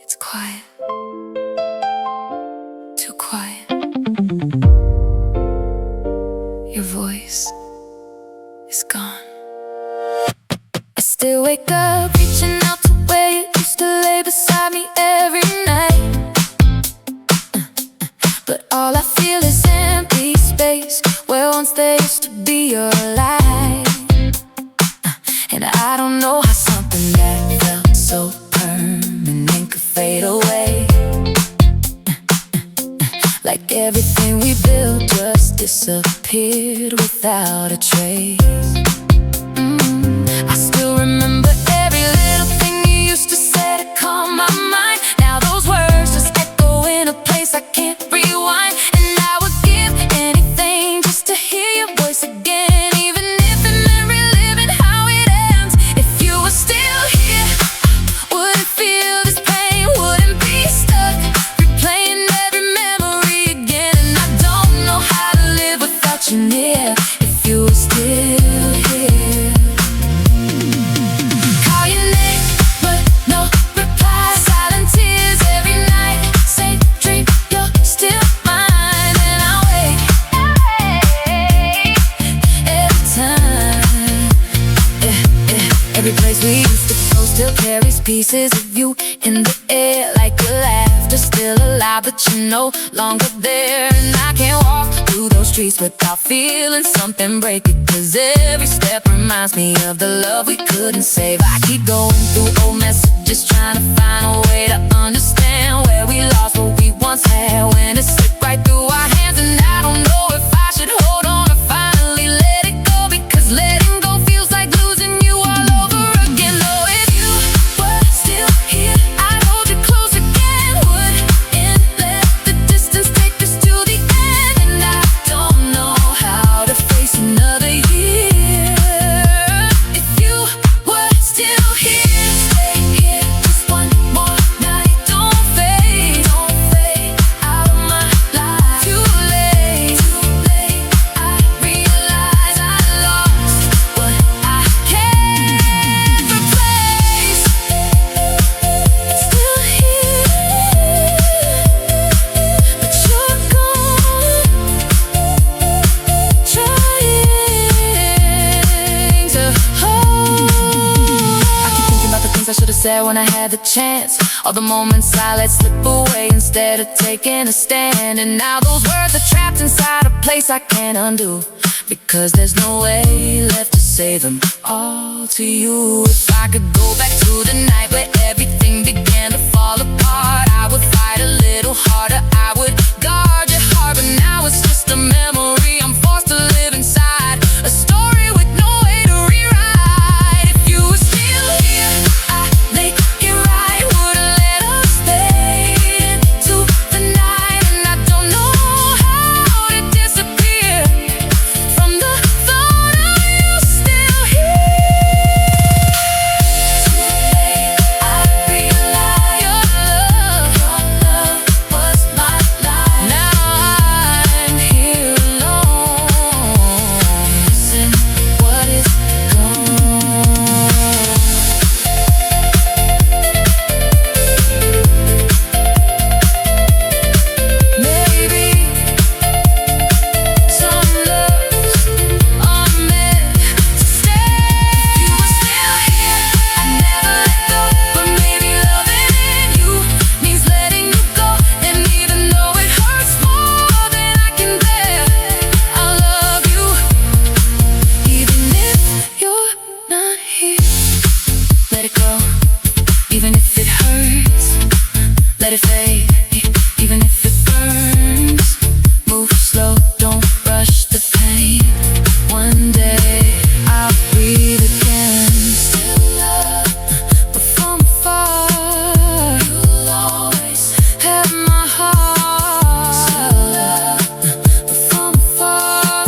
It's quiet, too quiet. Your voice is gone. I still wake up reaching out to where you used to lay beside me every night. But all I feel is empty space where once there used to be your light. And I don't know how something that felt so permanent could fade away. Like everything we built just disappeared without a trace. I still remember every little thing you used to say to calm my mind. Now those words just echo in a place I can't rewind. And I would give anything just to hear your voice again, even if it meant reliving how it ends. If you were still here, I wouldn't feel this pain, wouldn't be stuck replaying every memory again. And I don't know how to live without you near. If you were still here, call your name but no reply, silent tears every night, same dream, you're still mine. And I wait every time. Every place we used to go still carries pieces of you in the air, like your laughter still alive, but you're no longer there. And I can't walk through those streets without feeling something break it, 'cause every step reminds me of the love we couldn't save. I keep going through old messages, trying to find a way to understand where we lost what we once had, when it slipped right through our hands. And I don't know if I should hold on or finally let it go, because letting go feels like losing you all over again. Oh, if you were still here, I'd hold you close again, wouldn't let the distance take us to the end. And I don't know how to face another year. If you were still here, stay here just one had the chance. All the moments I let slip away instead of taking a stand. And now those words are trapped inside a place I can't undo, because there's no way left to say them all to you. If I could go back to the night where everything began to fall apart, I would fight a little harder, I would guard your heart. But now it's just a memory I'm forced to live inside, a story with no way to rewrite. If you were still here, I'd make it right. Would've let us fade into the night. And I don't know how to disappear from the thought of you still here. Too late, I realize your love was my life. Now I'm here alone, missing what is gone. Maybe some loves are meant to stay. If you were still here, I'd never let go. But maybe loving you means letting you go. And even though it hurts more than I can bear, I love you, even if you're not here. Let it go, even if it hurts. Let it fade, even if it burns. Move slow, don't rush the pain. One day I'll breathe again. Still love, but from afar. You'll always have my heart. Still love, but from afar.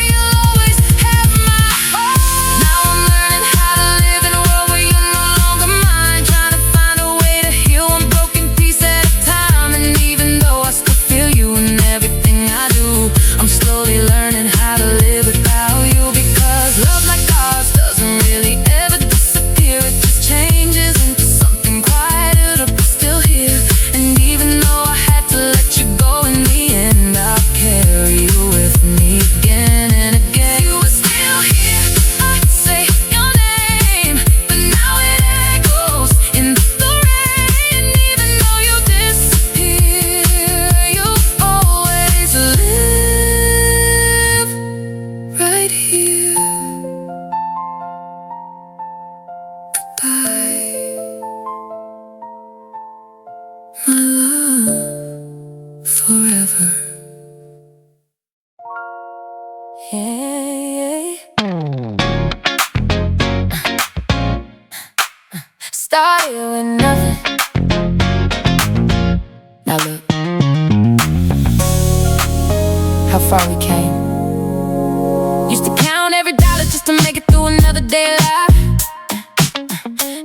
You'll always have my heart. Now I'm learning how to live in a world where you're no longer mine. Trying to find a way to heal one broken piece at a time. And even though I still feel you in everything I do, I'm slowly learning how to live without you. Because love like ours doesn't really ever disappear. It just changes into something quieter, but still here. And even though I had to let you go in the end, I'll carry you with me again and again. If you were still here, I'd say your name, but now it echoes in the rain. Even though you disappear, you'll always live right here. Goodbye, my love, forever. Yeah. Started with nothing. Now look how far we came. Used to count every dollar just to make it through another day alive.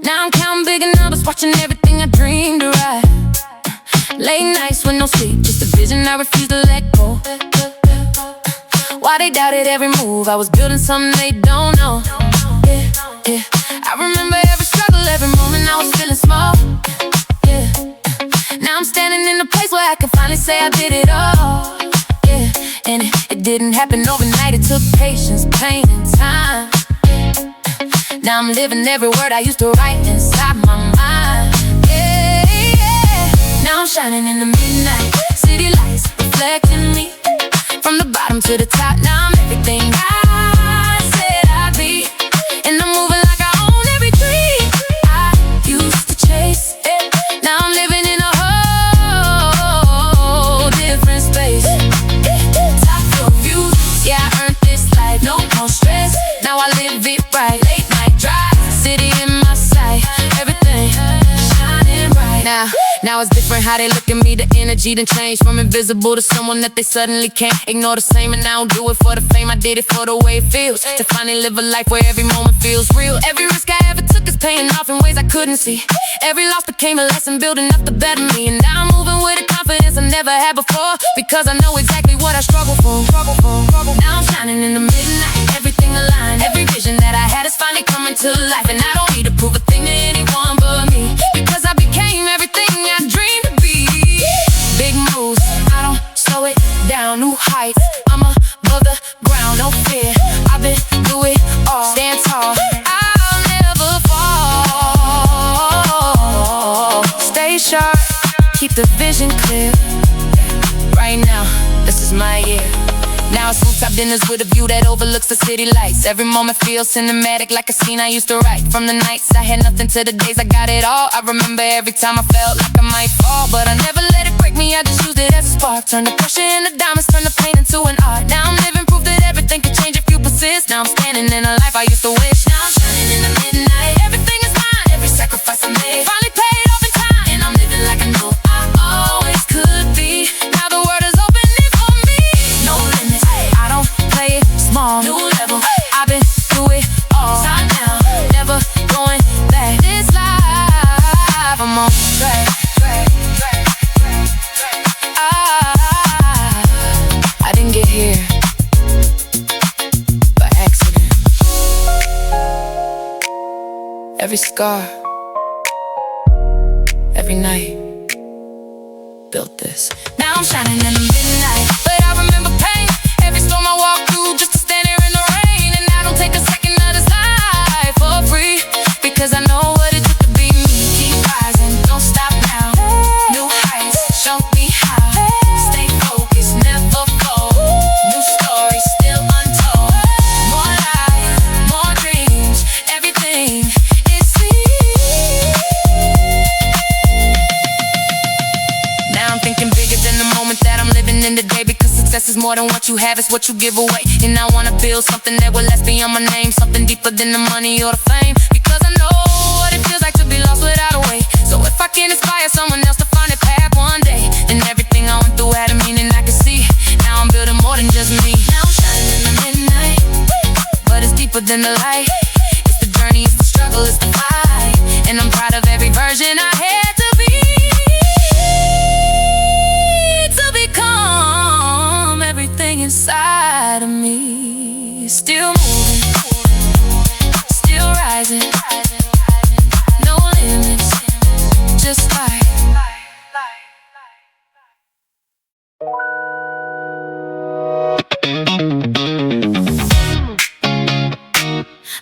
Now I'm counting bigger numbers, watching everything I dreamed to ride. Late nights with no sleep, just a vision I refuse to let go. Why they doubted every move, I was building something they don't know. Yeah, yeah. I remember every struggle, every moment I was feeling small. Yeah. Now I'm standing in a place where I can finally say I did it all. Yeah, and it didn't happen overnight, it took patience, pain, and time. Now I'm living every word I used to write inside my mind. Yeah, yeah. Now I'm shining in the midnight, city lights reflecting me. From the bottom to the top, now I'm everything I said I'd be. And I'm moving like I own every dream I used to chase. Now I'm living in a whole different space. Top floor views, yeah, I earned this life, no more stress. Now I live it right, late night drive, city in my sight, everything shining bright. Now it's different how they look at me. The energy done changed from invisible to someone that they suddenly can't ignore the same. And I don't do it for the fame, I did it for the way it feels. To finally live a life where every moment feels real. Every risk I ever took is paying off in ways I couldn't see. Every loss became a lesson, building up the better me. And now I'm moving with a confidence I never had before, because I know exactly what I struggle for. Now I'm shining in the midnight, everything aligned. Every vision that I had is finally coming to life. And I don't need to prove a thing to anyone but me, because I became everything I dreamed to be. Big moves, I don't slow it down. New heights, I'm above the ground, no fear. I've been through it all, stand tall, I'll never fall. keep the vision clear. Right now, this is my year. Now it's rooftop dinners with a view that overlooks the city lights. Every moment feels cinematic, like a scene I used to write. From the nights I had nothing to the days I got it all. I remember every time I felt like I might fall, but I never let it break me, I just used it as a spark. Turned the pressure into diamonds, turned the pain into an art. Now I'm living proof that everything can change if you persist. Now I'm standing in a life I used to wish. Now I'm shining in the midnight, everything is mine. Every sacrifice I made finally paid off in time, and I'm living like I know I always could be. Now the world is opening for me. No limits, I don't play it small. New level, I've been through it all. Time now, never going back. This life, I'm on track. I didn't get here by accident. Every scar, every night built this. Now I'm shining in the midnight, but I remember pain. Every storm I walk through just to stand here in the rain. And I don't take a second of this life for free, because I know what it took to be me. Keep rising, don't stop now. New heights, show me how. Stay focused, never fold. New stories still untold. More life, more dreams, everything is sweet. Now I'm thinking bigger than the moment that I'm living in today, because success is more than what you have, it's what you give away. And I wanna build something that will last beyond my name, something deeper than the money or the fame, because I know what it feels like to be lost without a way. So if I can inspire someone else to find a path one day, then everything I went through had a meaning I can see. Now I'm building more than just me. Now I'm shining in the midnight, but it's deeper than the light. It's the journey, it's the struggle, it's the fight, and I'm proud of every version I had to be, to become everything inside of me. Still moving, still rising, no limits, just life.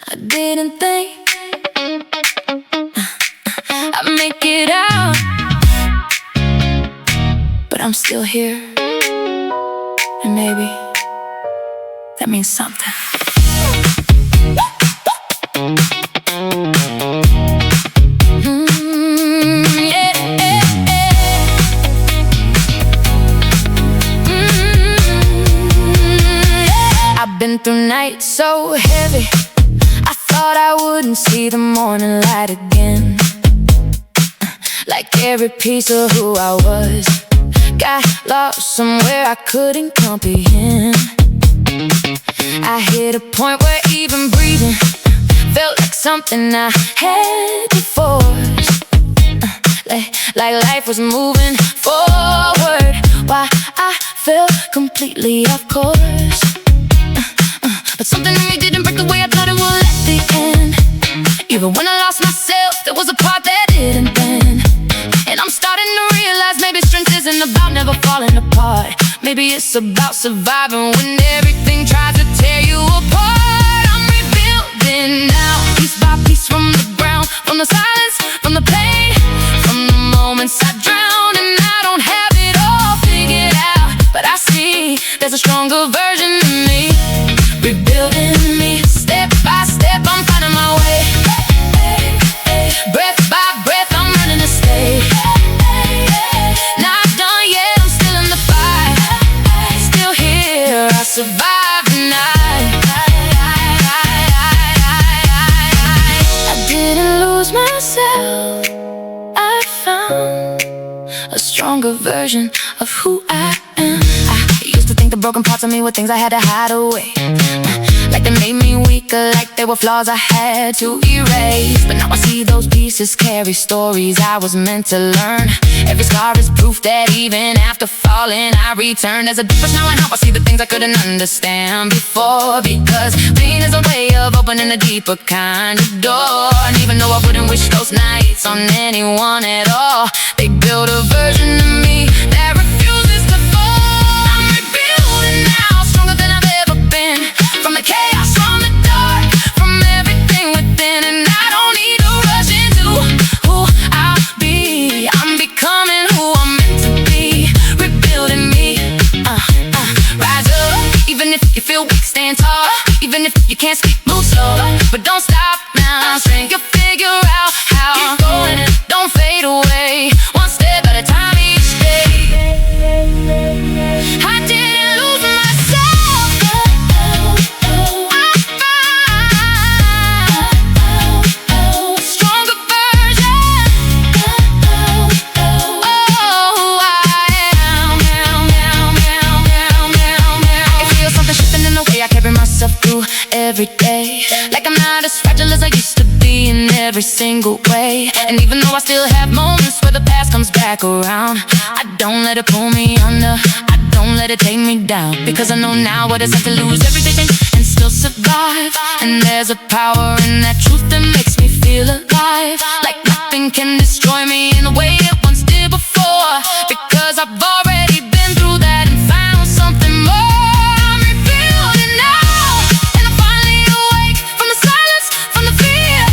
I didn't think I'd make it out, but I'm still here, and maybe that means something. Yeah, yeah, yeah. Yeah. I've been through nights so heavy, I thought I wouldn't see the morning light again. Like every piece of who I was got lost somewhere I couldn't comprehend. I hit a point where even breathing felt like something I had to force. Like life was moving forward while I felt completely off course. But something in me didn't break the way I thought it would at the end. Even when I lost myself, there was a part that didn't bend. And I'm starting to realize maybe strength isn't about never falling apart. Maybe it's about surviving when everything tries to tear you apart. I'm rebuilding now, piece by piece, from the ground, from the silence, from the pain, from the moments I drowned. And I don't have it all figured out, but I see there's a stronger version of me, rebuilding me. Step by step, I'm finding my way. Breath by breath, I'm running to stay. Not done yet, I'm still in the fight. Still here, I survived the night. I didn't lose myself, I found a stronger version of who I am. I used to think the broken parts of me were things I had to hide away, like they made me weaker, like they were flaws I had to erase. But now I see those pieces carry stories I was meant to learn. Every scar is proof that even after falling I returned. There's a difference now in how I see the things I couldn't understand before, because pain is a way of opening a deeper kind of door. And even though I wouldn't wish those nights on anyone at all, they built a version of me that refuses to fall. I'm rebuilding now, stronger than I've ever been. From the chaos, from the dark, from everything within. And I don't need to rush into who I'll be. I'm becoming who I'm meant every single way. And even though I still have moments where the past comes back around, I don't let it pull me under, I don't let it take me down. Because I know now what it's like to lose everything and still survive. And there's a power in that truth that makes me feel alive, like nothing can destroy me in the way it once did before. Because I've already been through that and found something more. I'm rebuilding now, and I'm finally awake from the silence, from the fear,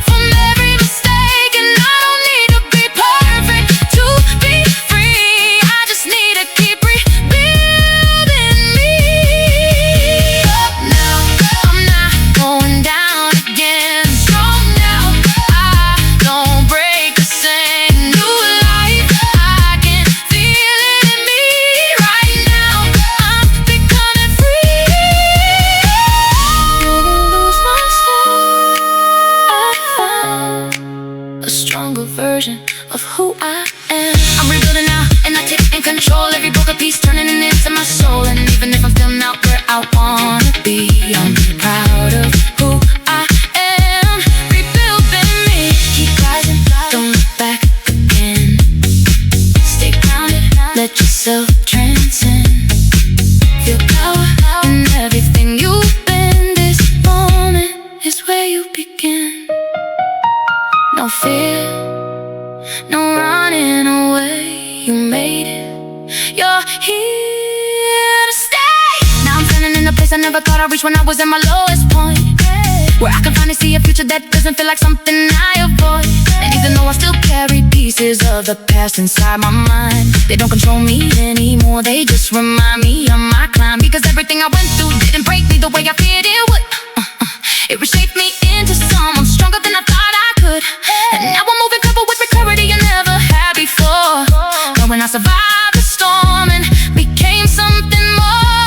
from every mistake. And I don't need to be perfect to be free, I just need to keep rebuilding me. Up now, I'm not going down again. Strong now, I don't break the same. New life, I can feel it in me right now. I'm becoming free. Didn't lose myself, I found a stronger version of who I am. I'm rebuilding now, and I take in control. Every broken piece turning it into my soul. And even if I'm still not where I wanna be, I'm proud of who I am. Rebuilding me, keep rising, don't look back again. Stay grounded, let yourself transcend. Feel power in everything you've been. This moment is where you begin. No fear, no running away. You made it, you're here to stay. Now I'm standing in a place I never thought I'd reach when I was at my lowest point, where I can finally see a future that doesn't feel like something I avoid. And even though I still carry pieces of the past inside my mind, they don't control me anymore, they just remind me of my climb. Because everything I went through didn't break me the way I feared it would. It reshaped me into someone stronger than I thought I could. And now I'm moving covered with clarity I never had before. But when I survived the storm and became something more,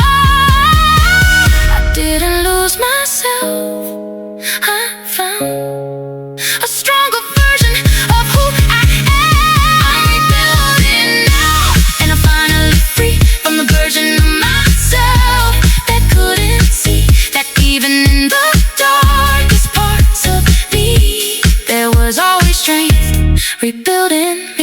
I didn't lose myself, I found a stronger version of who I am. I'm rebuilding now, and I'm finally free from the version of myself that couldn't see that even in the darkest parts of me, there was always strength rebuilding me.